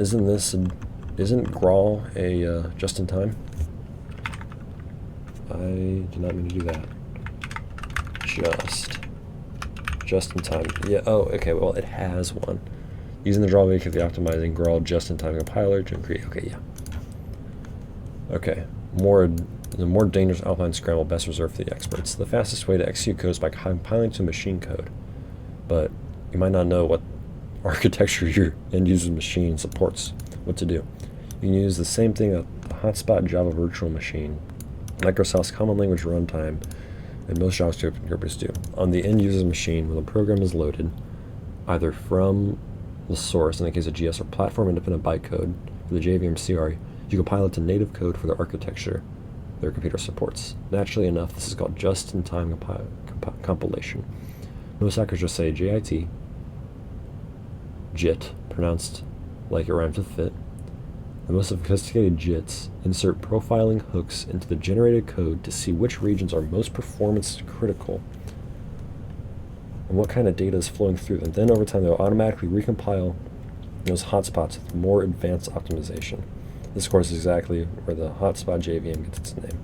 Grawl a just-in-time? I did not mean to do that. Just-in-time. Yeah, oh, okay, well, it has one. Using the drawback of the optimizing Grawl just-in-time compiler to create, okay, yeah. Okay, the more dangerous alpine scramble best reserved for the experts. The fastest way to execute code is by compiling to machine code, but you might not know what architecture your end user's machine supports, what to do. You can use the same thing that the hotspot Java virtual machine, Microsoft's common language runtime, and most JavaScript interpreters do. On the end user's machine, when the program is loaded, either from the source, in the case of GS, or platform-independent bytecode for the JVM CR, you compile it to native code for the architecture their computer supports. Naturally enough, this is called just-in-time compilation. Most hackers just say JIT, JIT, pronounced like it rhymes with fit. The most sophisticated JITs insert profiling hooks into the generated code to see which regions are most performance critical and what kind of data is flowing through them. Then over time, they'll automatically recompile those hotspots with more advanced optimization. This, of course, is exactly where the hotspot JVM gets its name.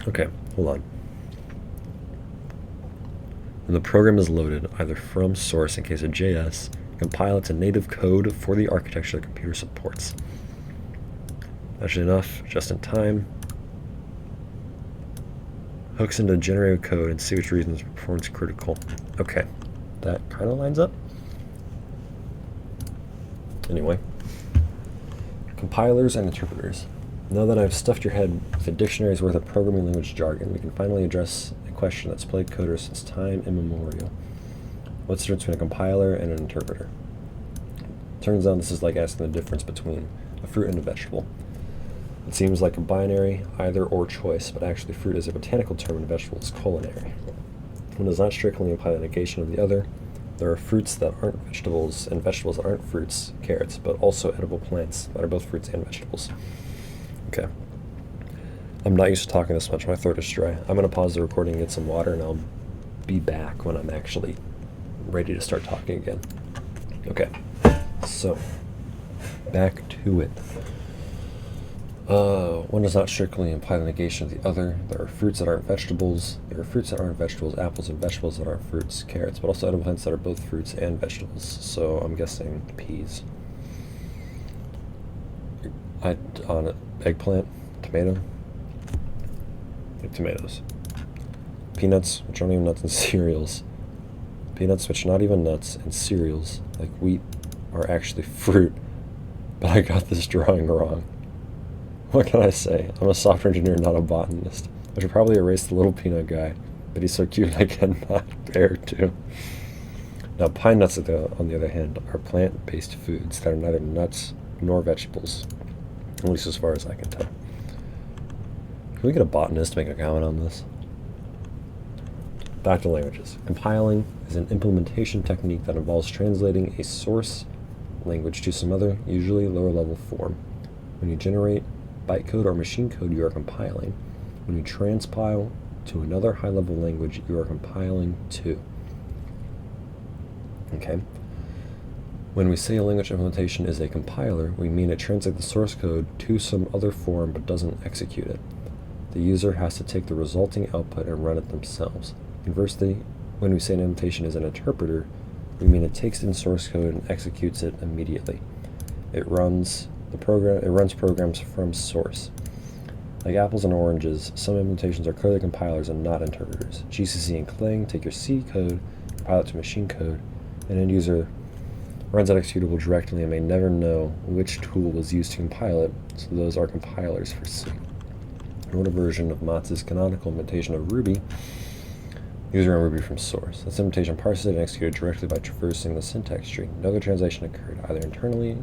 Okay, hold on. When the program is loaded, either from source in case of JS, compile it to native code for the architecture the computer supports. Actually enough, just in time, hooks into generated code and see which regions are performance critical. Okay, that kind of lines up. Anyway, compilers and interpreters. Now that I've stuffed your head with a dictionary's worth of programming language jargon, we can finally address a question that's plagued coders since time immemorial. What's the difference between a compiler and an interpreter? Turns out this is like asking the difference between a fruit and a vegetable. It seems like a binary either or choice, but actually fruit is a botanical term and vegetable is culinary. One does not strictly imply the negation of the other. There are fruits that aren't vegetables and vegetables that aren't fruits, carrots, but also edible plants that are both fruits and vegetables. Okay. I'm not used to talking this much. My throat is dry. I'm going to pause the recording and get some water, and I'll be back when I'm actually ready to start talking again. Okay. So, back to it. One does not strictly imply the negation of the other. There are fruits that aren't vegetables. There are fruits that aren't vegetables, apples, and vegetables that aren't fruits, carrots, but also edible plants that are both fruits and vegetables. So I'm guessing peas. On eggplant, tomato, like tomatoes. Peanuts, which aren't even nuts, and cereals. Peanuts, which are not even nuts, and cereals, like wheat, are actually fruit. But I got this drawing wrong. What can I say? I'm a software engineer, not a botanist. I should probably erase the little peanut guy, but he's so cute I cannot bear to. Now, pine nuts, on the other hand, are plant-based foods that are neither nuts nor vegetables, at least as far as I can tell. Can we get a botanist to make a comment on this? Back to languages. Compiling is an implementation technique that involves translating a source language to some other, usually lower-level form. When you generate bytecode or machine code, you are compiling. When you transpile to another high-level language, you are compiling too. Okay. When we say a language implementation is a compiler, we mean it translates the source code to some other form but doesn't execute it. The user has to take the resulting output and run it themselves. Conversely, when we say an implementation is an interpreter, we mean it takes in source code and executes it immediately. It runs programs from source. Like apples and oranges, some implementations are clearly compilers and not interpreters. GCC and Clang take your C code, compile it to machine code, and end user runs that executable directly and may never know which tool was used to compile it, so those are compilers for C. An older version of Motz's canonical implementation of Ruby uses Ruby from source. This implementation parses it and executes it directly by traversing the syntax tree. No other translation occurred, either internally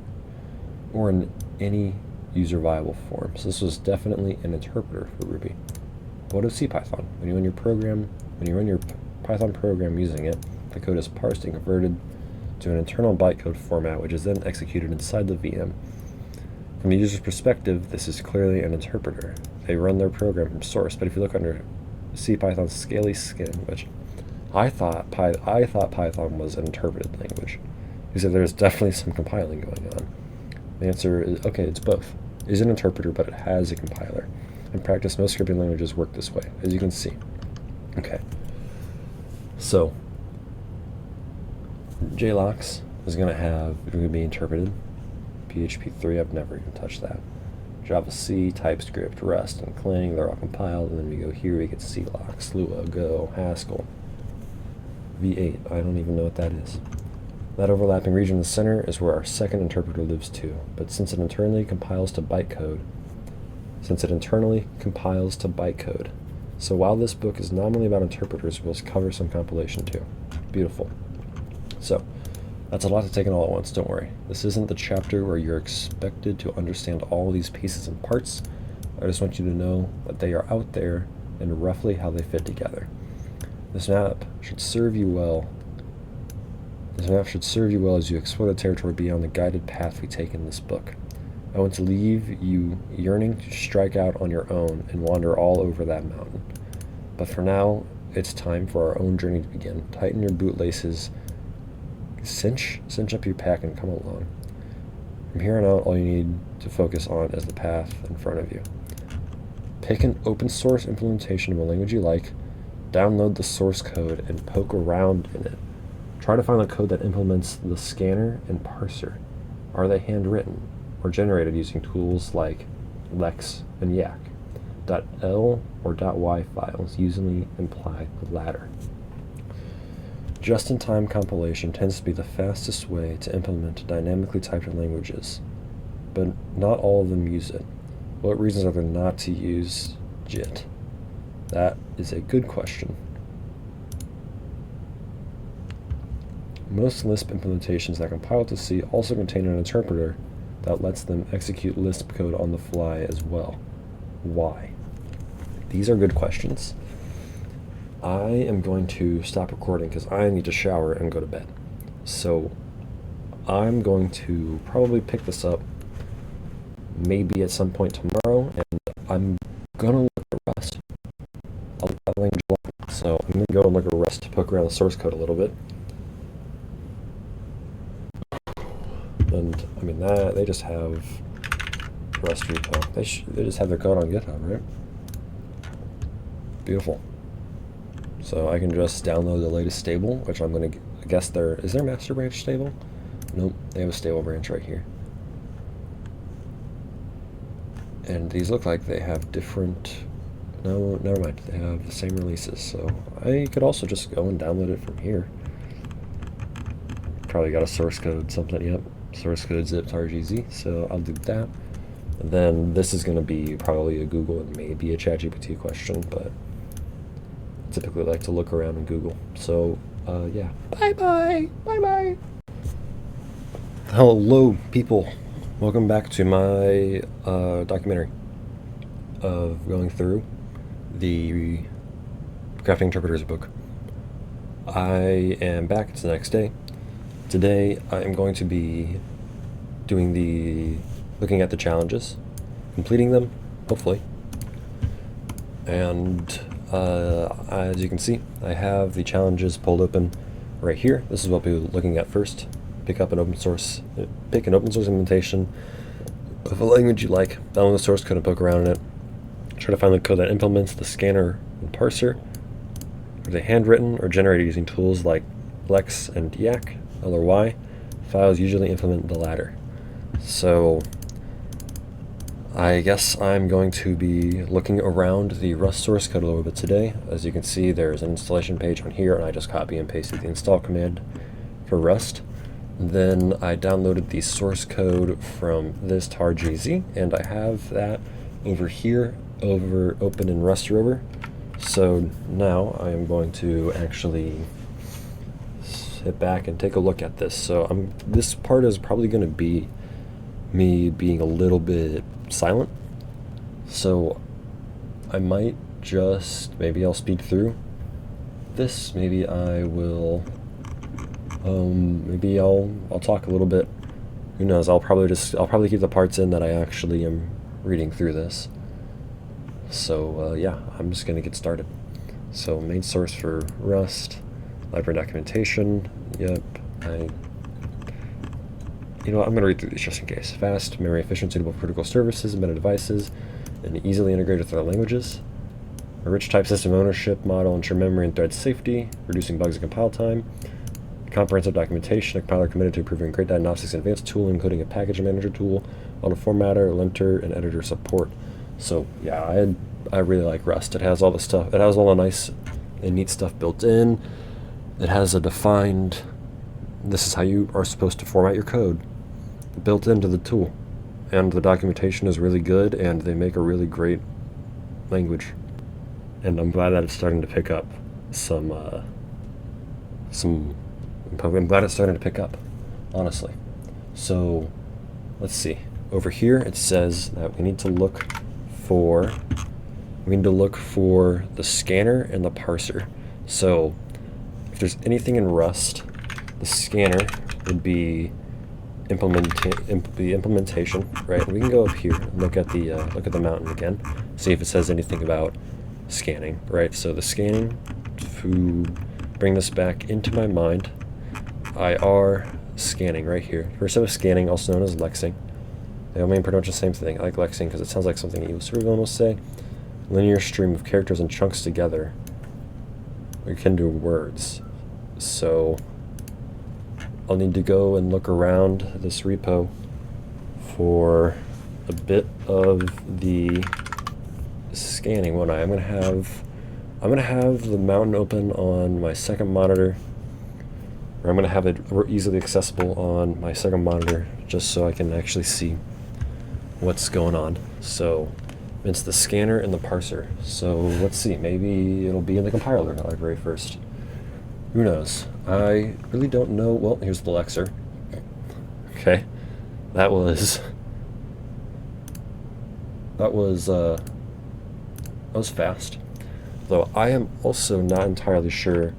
or in any user-viable form. So this was definitely an interpreter for Ruby. What is CPython? When you run your Python program using it, the code is parsed and converted to an internal bytecode format, which is then executed inside the VM. From the user's perspective, this is clearly an interpreter. They run their program from source, but if you look under CPython's scaly skin, which I thought Python was an interpreted language, he said there's definitely some compiling going on. The answer is, okay, it's both. It is an interpreter, but it has a compiler. In practice, most scripting languages work this way, as you can see. Okay. So, JLox is going to be interpreted. PHP 3, I've never even touched that. Java C, TypeScript, Rust, and Clang, they're all compiled, and then we go here, we get CLox, Lua, Go, Haskell, V8, I don't even know what that is. That overlapping region in the center is where our second interpreter lives too, but since it internally compiles to bytecode. So while this book is nominally about interpreters, we'll cover some compilation too. Beautiful. So, that's a lot to take in all at once, don't worry. This isn't the chapter where you're expected to understand all these pieces and parts. I just want you to know that they are out there and roughly how they fit together. This map should serve you well as you explore the territory beyond the guided path we take in this book. I want to leave you yearning to strike out on your own and wander all over that mountain. But for now, it's time for our own journey to begin. Tighten your bootlaces, cinch up your pack, and come along. From here on out, all you need to focus on is the path in front of you. Pick an open source implementation of a language you like, download the source code, and poke around in it. Try to find the code that implements the scanner and parser. Are they handwritten or generated using tools like Lex and Yak? .l or .y files usually imply the latter. Just-in-time compilation tends to be the fastest way to implement dynamically typed languages, but not all of them use it. What reasons are there not to use JIT? That is a good question. Most Lisp implementations that compile to C also contain an interpreter that lets them execute Lisp code on the fly as well. Why? These are good questions. I am going to stop recording because I need to shower and go to bed. So I'm going to probably pick this up maybe at some point tomorrow, and I'm going to look at Rust. I'll look at language a lot. So I'm going to go and look at Rust, poke around the source code a little bit. And I mean, they just have Rust repo. They just have their code on GitHub, right? Beautiful. So I can just download the latest stable, which I'm going to guess is their master branch stable? Nope, they have a stable branch right here. And these look like they have different... No, never mind. They have the same releases, so I could also just go and download it from here. Probably got a source code, something, yep. Source code zipped RGZ, so I'll do that. And then this is going to be probably a Google and maybe a ChatGPT question, but I typically like to look around in Google. So, yeah. Bye-bye! Bye-bye! Hello, people. Welcome back to my documentary of going through the Crafting Interpreters book. I am back. It's the next day. Today I am going to be looking at the challenges, completing them, hopefully. And as you can see, I have the challenges pulled open right here. This is what we'll be looking at first. Pick an open source implementation of a language you like, download the source code and poke around in it. Try to find the code that implements the scanner and parser. Are they handwritten or generated using tools like Lex and Yak, L or Y? Files usually implement the latter. So I guess I'm going to be looking around the Rust source code a little bit today. As you can see, there's an installation page on here, and I just copy and pasted the install command for Rust. Then I downloaded the source code from this tar.gz, and I have that over here, open in Rust Rover. So now I am going to actually sit back and take a look at this. So this part is probably going to be me being a little bit silent. So I might maybe I'll speed through this. Maybe I will. Maybe I'll talk a little bit. Who knows? I'll probably keep the parts in that I actually am reading through this. So yeah, I'm just gonna get started. So main source for Rust, library documentation. Yep. I'm gonna read through these just in case. Fast, memory efficient, suitable for critical services, embedded devices, and easily integrated with other languages. A rich type system ownership model, ensure memory and thread safety, reducing bugs and compile time. Comprehensive documentation, a compiler committed to improving great diagnostics and advanced tool, including a package manager tool, auto formatter, linter, and editor support. So yeah, I really like Rust. It has all the stuff. It has all the nice and neat stuff built in. It has a defined, this is how you are supposed to format your code, built into the tool. And the documentation is really good, and they make a really great language. And I'm glad that it's starting to pick up I'm glad it's starting to pick up, honestly. So let's see. Over here it says that we need to look for the scanner and the parser. So if there's anything in Rust, the scanner would be the implementation, right? We can go up here and look at the mountain again, see if it says anything about scanning, right? So the scanning, to bring this back into my mind, IR scanning right here. First step of scanning, also known as lexing. They all mean pretty much the same thing. I like lexing because it sounds like something a supervillain will say. Linear stream of characters and chunks together. We can do words. So I'll need to go and look around this repo for a bit of the scanning, won't I? I'm gonna have the mountain open on my second monitor, or I'm gonna have it easily accessible on my second monitor, just so I can actually see what's going on. So it's the scanner and the parser. So let's see, maybe it'll be in the compiler library first. Who knows? I really don't know. Well, here's the Lexer. Okay, that was fast. Though I am also not entirely sure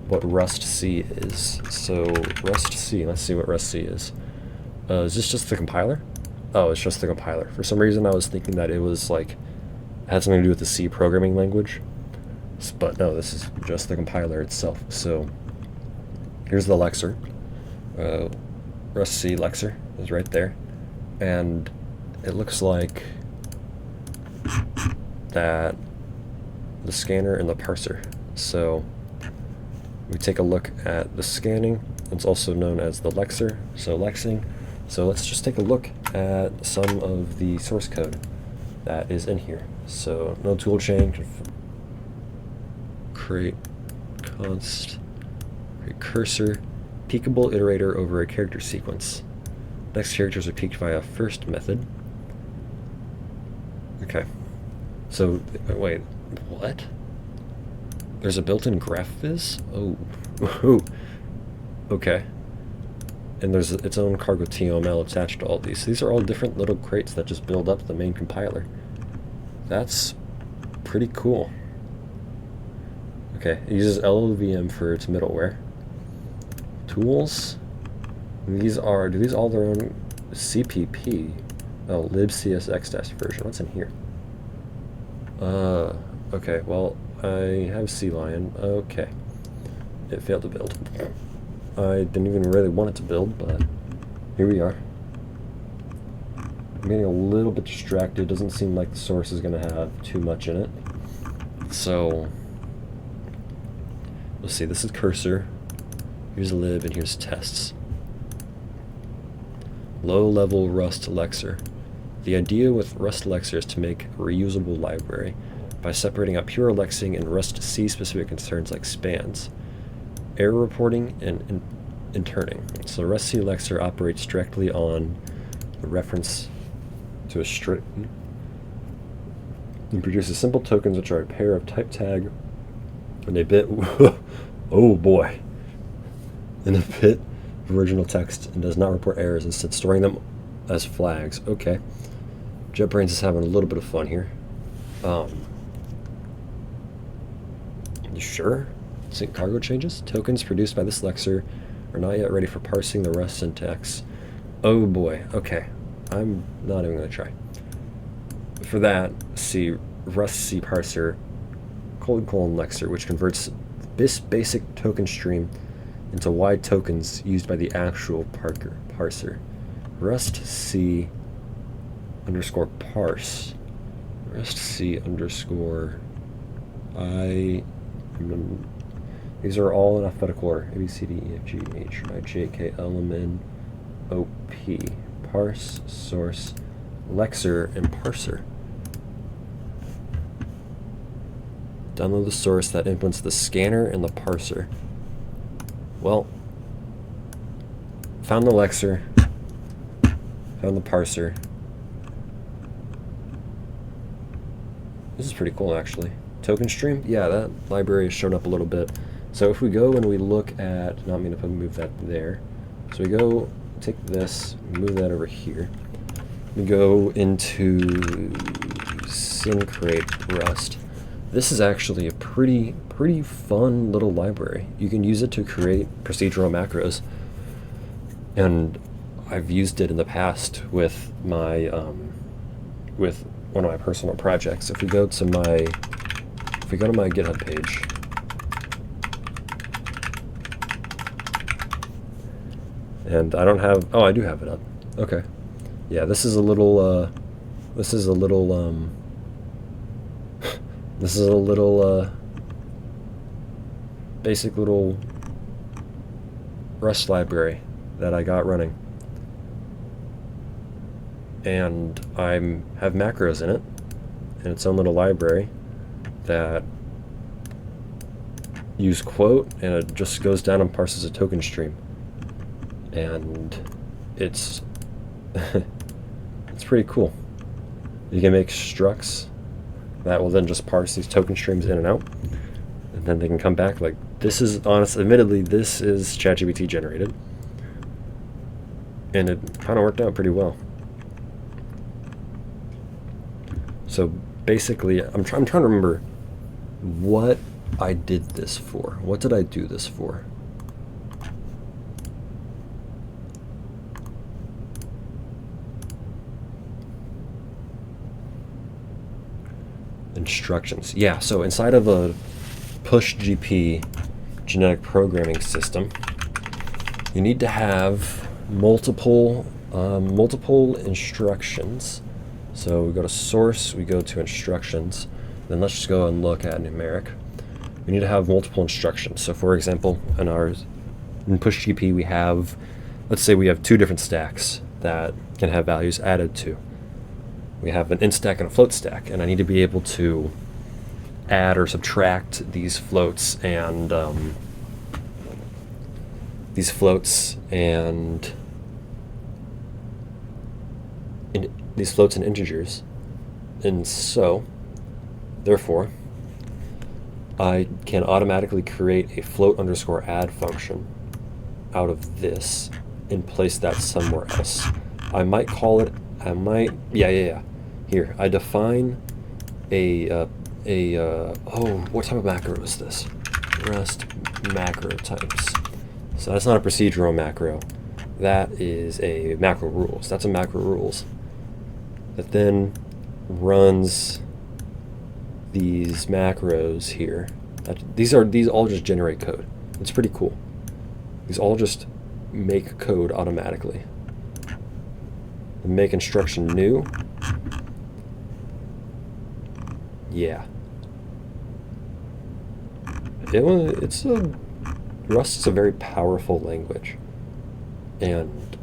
what Rust C is. So Rust C, let's see what Rust C is. Is this just the compiler? Oh, it's just the compiler. For some reason I was thinking that it was like, had something to do with the C programming language. But no, this is just the compiler itself. So here's the Lexer. Rust C Lexer is right there. And it looks like that the scanner and the parser. So we take a look at the scanning. It's also known as the Lexer, so lexing. So let's just take a look at some of the source code. that is in here. So no tool chain, create const, create cursor, peekable iterator over a character sequence. Next characters are peeked via first method. Okay. So, wait, what? There's a built-in graph viz? Oh. Ooh. Okay. And there's its own cargo TOML attached to all these. These are all different little crates that just build up the main compiler. That's pretty cool. Okay, it uses LLVM for its middleware. Tools. Do these all their own CPP? Oh, libcsx version. What's in here? Okay, well, I have Sea Lion. Okay. It failed to build. I didn't even really want it to build, but here we are. I'm getting a little bit distracted. Doesn't seem like the source is going to have too much in it. So, let's see. This is cursor. Here's lib, and here's tests. Low-level Rust Lexer. The idea with Rust Lexer is to make a reusable library by separating out pure lexing and Rust C-specific concerns like spans, error reporting, and interning. So Rust C Lexer operates directly on the reference to a string and produces simple tokens which are a pair of type tag and a bit oh boy, and a bit of original text, and does not report errors, instead storing them as flags. Okay. JetBrains is having a little bit of fun here. You sure? Sync cargo changes? Tokens produced by this Lexer are not yet ready for parsing the Rust syntax. Oh boy, okay. I'm not even going to try. For that, see Rust C parser, : Lexer, which converts this basic token stream into wide tokens used by the actual parser. Rust C underscore parse. Rust C underscore these are all in alphabetical order. A, B, C, D, E, F, G, H, I, J, K, L, M, N, O, P. Parse, source, Lexer, and parser. Download the source that implements the scanner and the parser. Well, found the Lexer, found the parser. This is pretty cool, actually. Token stream? Yeah, that library has shown up a little bit. So if we go and we look at, not mean to move that there. So we go, take this, move that over here. We go into syncrate Rust. This is actually a pretty fun little library. You can use it to create procedural macros, and I've used it in the past with my with one of my personal projects. If we go to my GitHub page, and I don't have, oh, I do have it up. Okay, yeah, this is a little basic little Rust library that I got running. And I have macros in it, in its own little library that use quote, and it just goes down and parses a token stream. And it's it's pretty cool. You can make structs that will then just parse these token streams in and out, and then they can come back. Like, this is admittedly, this is ChatGPT generated, and it kind of worked out pretty well. So basically, I'm trying to remember what I did this for. What did I do this for? Instructions. Yeah, so inside of a PushGP genetic programming system, you need to have multiple instructions. So we go to source, we go to instructions, then let's just go and look at numeric. We need to have multiple instructions. So for example, in PushGP we have, let's say we have two different stacks that can have values added to. we have an int stack and a float stack, and I need to be able to add or subtract these floats and these floats and integers. And so therefore I can automatically create a float underscore add function out of this and place that somewhere else. I might call it, here I define what type of macro is this? Rest macro types. So that's not a procedural macro. That is a macro rules. That's a macro rules that then runs these macros here. These all just generate code. It's pretty cool. These all just make code automatically. The make instruction new. Yeah. Rust is a very powerful language, and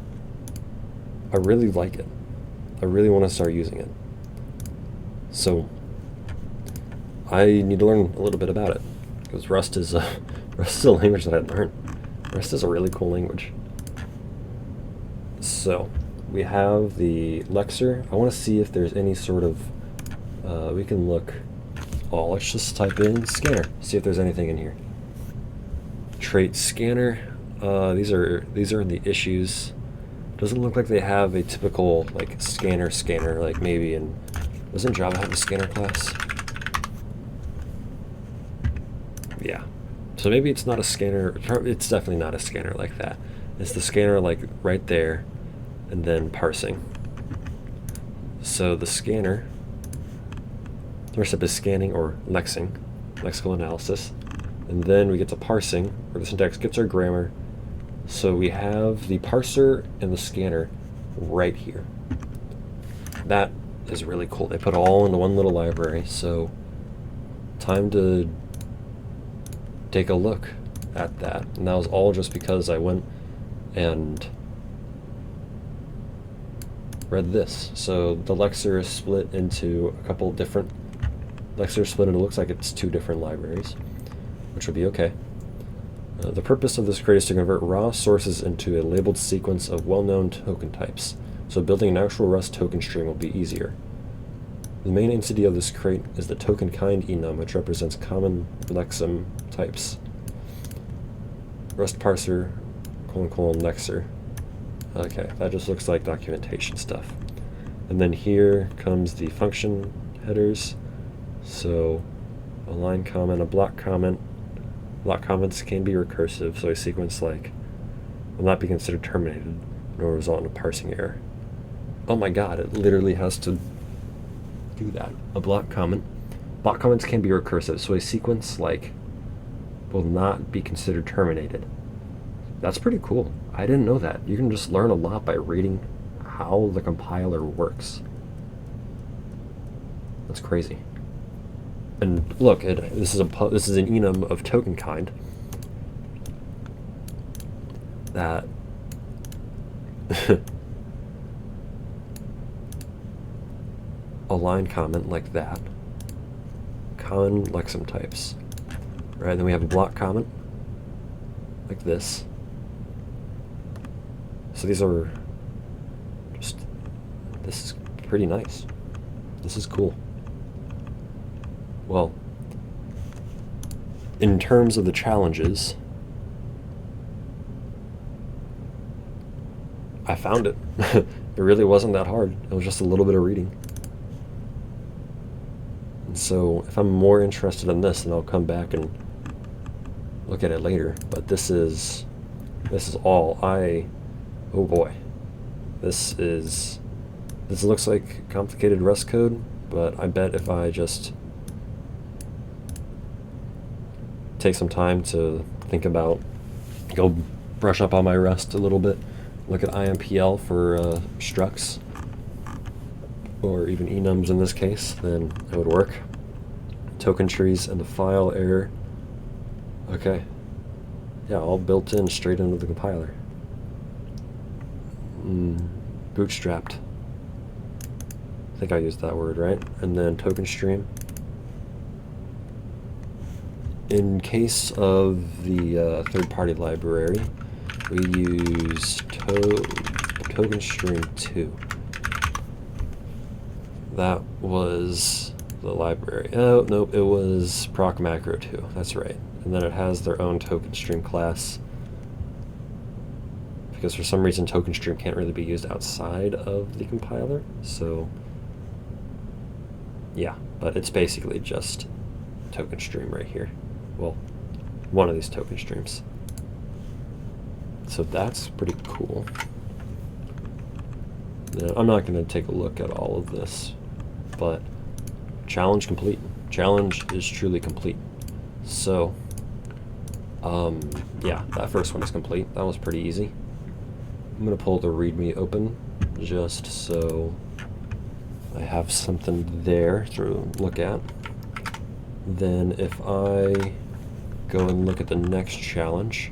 I really like it. I really want to start using it. So I need to learn a little bit about it, because Rust is a language that I hadn't learned. Rust is a really cool language. So we have the lexer. I want to see if there's any sort of we can look. Oh, let's just type in scanner. See if there's anything in here. Trait scanner. These are in the issues. Doesn't look like they have a typical like scanner like maybe in. Doesn't Java have a scanner class? Yeah. So maybe it's not a scanner. It's definitely not a scanner like that. It's the scanner like right there, and then parsing. So the scanner. First step is scanning or lexing, lexical analysis, and then we get to parsing, where the syntax gets our grammar. So we have the parser and the scanner right here. That is really cool. They put it all into one little library. So time to take a look at that. And that was all just because I went and read this. So the lexer is split into a couple different. Lexer split into, looks like it's 2 different libraries, which would be okay. The purpose of this crate is to convert raw sources into a labeled sequence of well-known token types, so building an actual Rust token stream will be easier. The main entity of this crate is the token kind enum, which represents common lexem types. Rust parser, : lexer. Okay, that just looks like documentation stuff. And then here comes the function headers. So a line comment, a block comment. Block comments can be recursive, so a sequence like will not be considered terminated nor result in a parsing error. Oh my god, it literally has to do that. A block comment. Block comments can be recursive, so a sequence like will not be considered terminated. That's pretty cool. I didn't know that. You can just learn a lot by reading how the compiler works. That's crazy. And look, this is an enum of token kind that a line comment like that, common lexem types, right? Then we have a block comment like this. So these are just, this is pretty nice. This is cool. Well, in terms of the challenges, I found it. It really wasn't that hard. It was just a little bit of reading. And so if I'm more interested in this, then I'll come back and look at it later. But this is all oh boy. This looks like complicated Rust code, but I bet if I just take some time to think about, go brush up on my Rust a little bit, look at IMPL for structs, or even enums in this case, then it would work. Token trees and the file error. Okay. Yeah, all built in straight into the compiler. Bootstrapped. I think I used that word, right? And then token stream. In case of the third-party library, we use token stream 2. That was the library. Oh, nope, it was proc macro 2. That's right. And then it has their own token stream class, because for some reason token stream can't really be used outside of the compiler. So yeah, but it's basically just token stream right here. Well, one of these token streams. So that's pretty cool. Now, I'm not going to take a look at all of this, but challenge complete. Challenge is truly complete. So yeah, that first one is complete. That was pretty easy. I'm going to pull the README open just so I have something there to look at. Then if I go and look at the next challenge,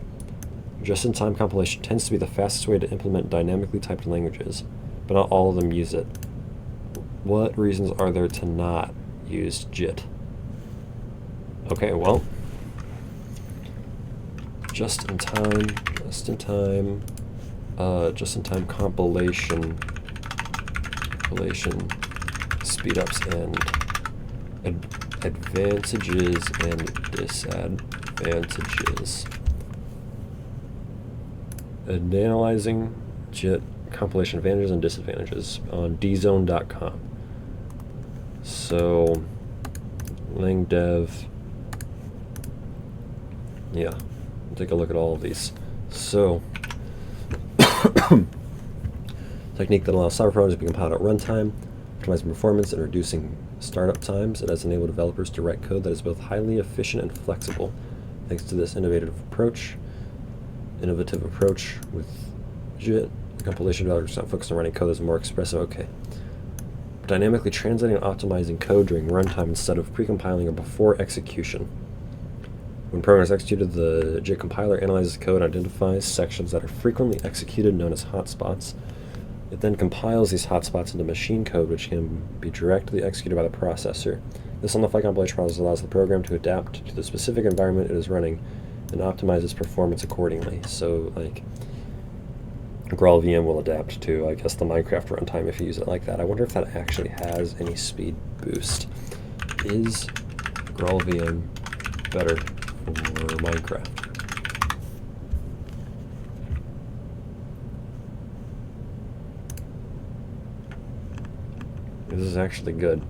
just-in-time compilation tends to be the fastest way to implement dynamically typed languages, but not all of them use it. What reasons are there to not use JIT? Okay, well, just-in-time compilation speedups and advantages and disadvantages. And analyzing JIT compilation advantages and disadvantages on dzone.com. So langdev, yeah, we'll take a look at all of these. So technique that allows software programs to be compiled at runtime, optimizing performance and reducing startup times. It has enabled developers to write code that is both highly efficient and flexible. Thanks to this innovative approach with JIT, the compilation developers not focused on writing code that is more expressive. Okay. Dynamically translating and optimizing code during runtime instead of pre-compiling or before execution. When program is executed, the JIT compiler analyzes the code and identifies sections that are frequently executed, known as hotspots. It then compiles these hotspots into machine code, which can be directly executed by the processor. This on-the-fly compilation process allows the program to adapt to the specific environment it is running and optimize its performance accordingly. So, like, GraalVM will adapt to, I guess, the Minecraft runtime if you use it like that. I wonder if that actually has any speed boost. Is GraalVM better for Minecraft? This is actually good.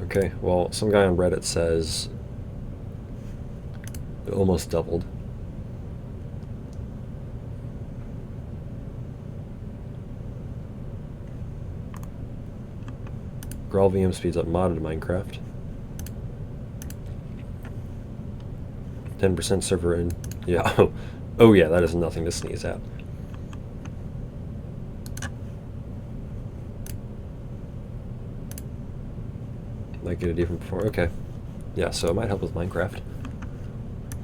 Okay, well, some guy on Reddit says it almost doubled. GraalVM speeds up modded Minecraft. 10% server in. Yeah. Oh yeah, that is nothing to sneeze at. Might get it even before. Okay. Yeah, so it might help with Minecraft.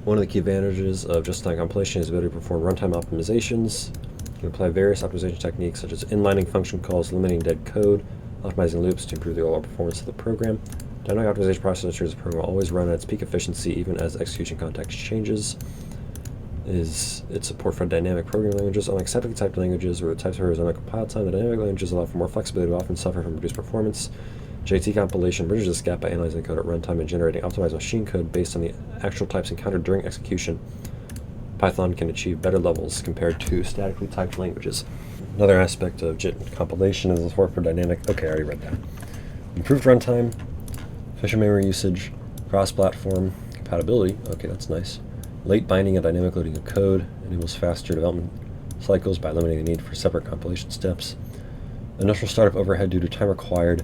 One of the key advantages of just-in-time compilation is the ability to perform runtime optimizations. You can apply various optimization techniques such as inlining function calls, eliminating dead code, optimizing loops to improve the overall performance of the program. Dynamic optimization process ensures the program will always run at its peak efficiency even as execution context changes. Is its support for dynamic programming languages. Unlike separately typed languages where the type servers are not compiled time, the dynamic languages allow for more flexibility but often suffer from reduced performance. JT compilation bridges this gap by analyzing the code at runtime and generating optimized machine code based on the actual types encountered during execution. Python can achieve better levels compared to statically typed languages. Another aspect of JIT compilation is the support for dynamic. Okay, I already read that. Improved runtime, efficient memory usage, cross-platform compatibility. Okay, that's nice. Late binding and dynamic loading of code enables faster development cycles by eliminating the need for separate compilation steps. Initial startup overhead due to time required.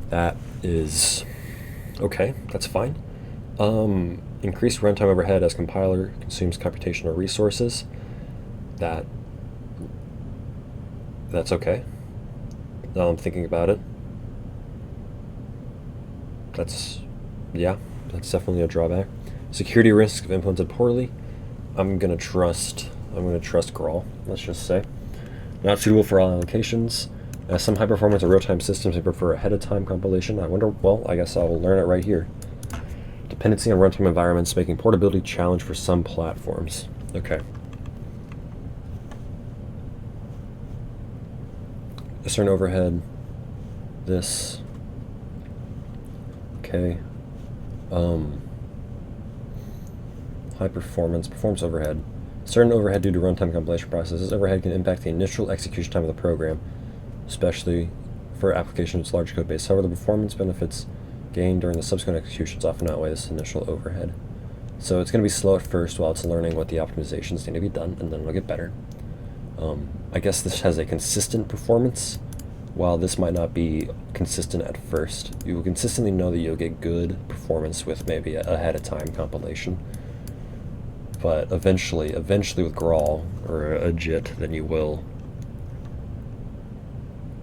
That is okay, that's fine. Increased runtime overhead as compiler consumes computational resources. That's okay. Now I'm thinking about it. That's definitely a drawback. Security risks if implemented poorly. I'm gonna trust Grawl, let's just say. Not suitable for all applications. Some high performance or real-time systems may prefer ahead of time compilation. I wonder, well, I guess I'll learn it right here. Dependency on runtime environments, making portability challenge for some platforms. Okay. A certain overhead. This. Okay. High performance overhead. Certain overhead due to runtime compilation processes. This overhead can impact the initial execution time of the program, especially for applications with large code base. However, the performance benefits gained during the subsequent executions often outweigh this initial overhead. So it's going to be slow at first while it's learning what the optimizations need to be done, and then it'll get better. I guess this has a consistent performance, while this might not be consistent at first. You will consistently know that you'll get good performance with maybe a ahead of time compilation. But eventually with Grawl or a JIT, then you will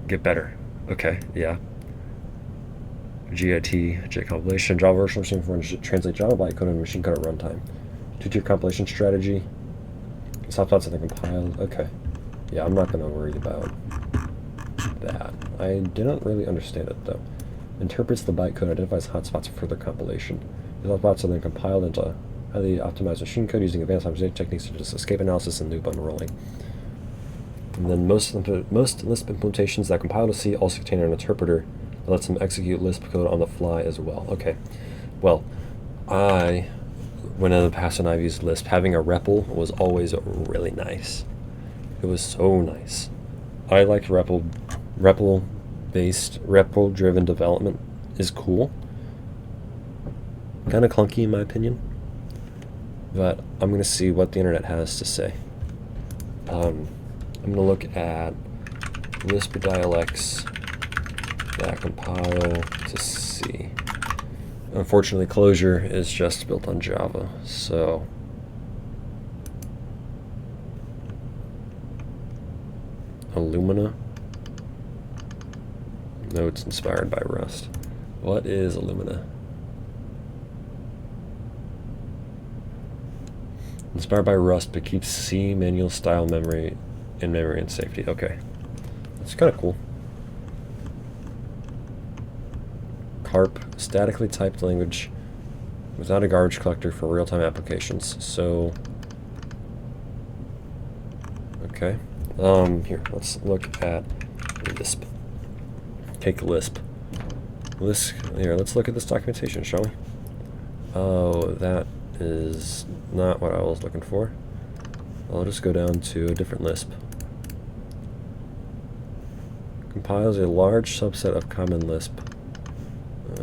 get better. Okay, yeah. JIT compilation, Java virtual machine performance, translate Java bytecode and machine code at runtime. Two-tier compilation strategy. Subplots and compiled. Okay. Yeah, I'm not going to worry about that. I didn't really understand it though. Interprets the bytecode, identifies hotspots for further compilation. The hotspots are then compiled into highly optimized machine code using advanced optimization techniques such as escape analysis and loop unrolling. And then most Lisp implementations that compile to C also contain an interpreter that lets them execute Lisp code on the fly as well. Okay. Well, when in the past when I've used Lisp, having a REPL was always really nice. It was so nice. I liked REPL-driven development is cool. Kind of clunky in my opinion. But I'm going to see what the internet has to say. I'm going to look at Lisp dialects that compile to C. Unfortunately, Clojure is just built on Java, so Illumina. No, it's inspired by Rust. What is Illumina? Inspired by Rust, but keeps C manual style memory and safety. Okay. That's kind of cool. Carp, statically typed language without a garbage collector for real-time applications. So, okay. Here, let's look at Lisp. Take Lisp. Here, let's look at this documentation, shall we? Oh, that is not what I was looking for. I'll just go down to a different Lisp. Compiles a large subset of common Lisp.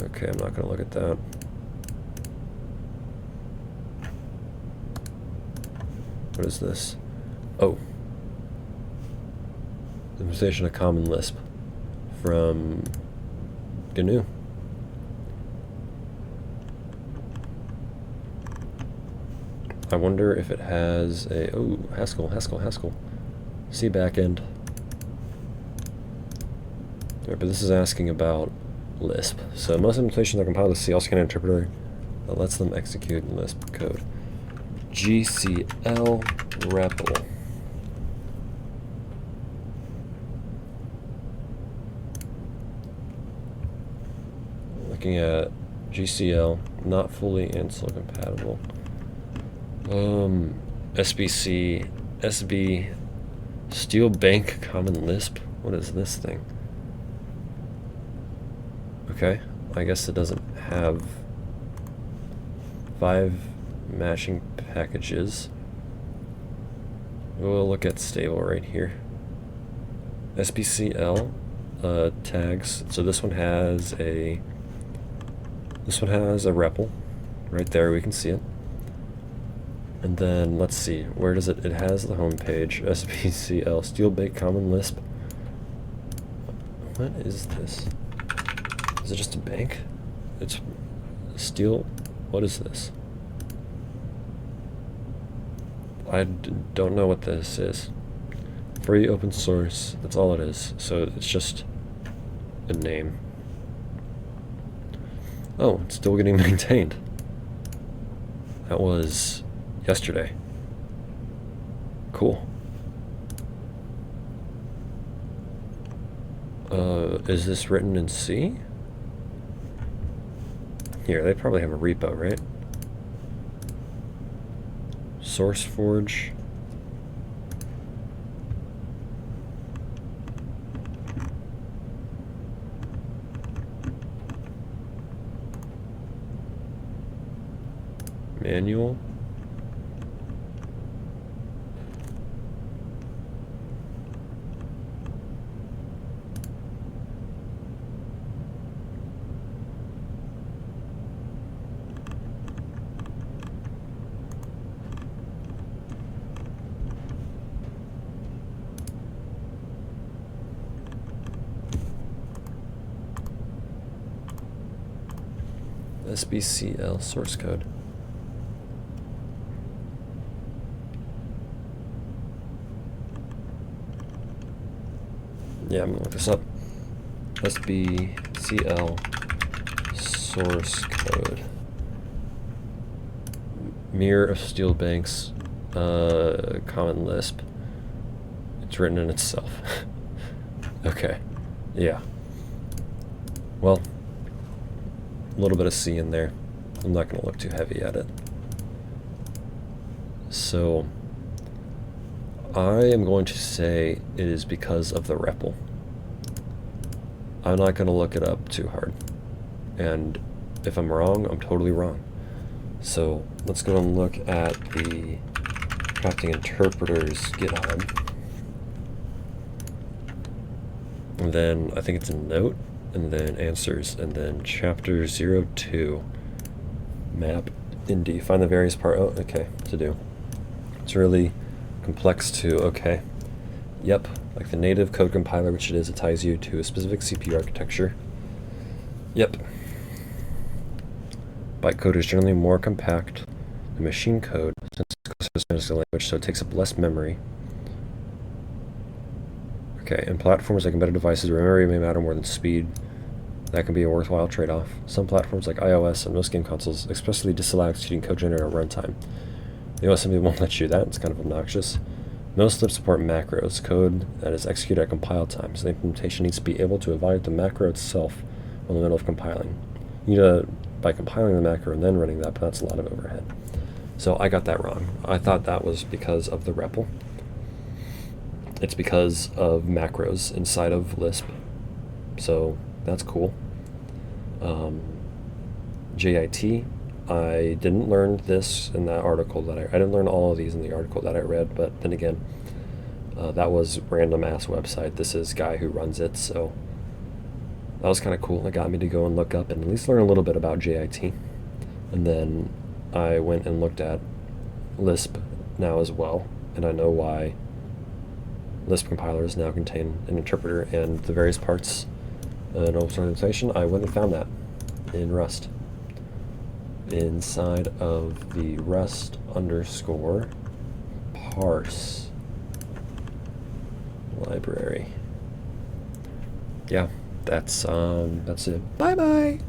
Okay, I'm not going to look at that. What is this? Oh. Implementation of common Lisp from GNU. I wonder if it has a, oh, Haskell. C backend. Right, but this is asking about Lisp. So most implementations are compiled to C, also can an interpreter that lets them execute Lisp code. GCL REPL. Looking at GCL, not fully Ansel compatible. SB Steel Bank Common Lisp. What is this thing? Okay, I guess it doesn't have 5 matching packages. We'll look at stable right here. SBCL tags. So this one has a REPL right there. We can see it. And then let's see, where does it? It has the home page. SBCL Steel Bake Common Lisp. What is this? Is it just a bank? It's steel. What is this? I don't know what this is. Free open source. That's all it is. So it's just a name. Oh, it's still getting maintained. That was yesterday. Cool. Is this written in C? Here, they probably have a repo, right? SourceForge. Manual. SBCL source code. Yeah, I'm gonna look this up. SBCL source code. Mirror of Steel Bank's common Lisp. It's written in itself. Okay. Yeah. Well, a little bit of C in there. I'm not going to look too heavy at it. So, I am going to say it is because of the REPL. I'm not going to look it up too hard. And if I'm wrong, I'm totally wrong. So, let's go and look at the Crafting Interpreter's GitHub. And then I think it's a note, and then answers, and then chapter 02, map Indy. Find the various part. Oh, okay, to do. It's really complex to, okay. Yep, like the native code compiler, which it is, it ties you to a specific CPU architecture. Yep. Bytecode is generally more compact than machine code, since it's closer to the language, so it takes up less memory. Okay, in platforms like embedded devices where memory may matter more than speed, that can be a worthwhile trade-off. Some platforms like iOS and most game consoles expressly disallow executing code generator at runtime. The OS simply won't let you do that. It's kind of obnoxious. Most libs support macros, code that is executed at compile time, so the implementation needs to be able to evaluate the macro itself in the middle of compiling. You need to, by compiling the macro and then running that, but that's a lot of overhead. So I got that wrong. I thought that was because of the REPL. It's because of macros inside of Lisp. So that's cool. JIT, I didn't learn this in that article that I didn't learn all of these in the article that I read, but then again, that was random ass website. This is guy who runs it, so that was kind of cool. It got me to go and look up and at least learn a little bit about JIT. And then I went and looked at Lisp now as well, and I know why Lisp compilers now contain an interpreter and the various parts an open source organization. I went and found that in Rust. Inside of the Rust underscore parse library. Yeah, that's it. Bye bye.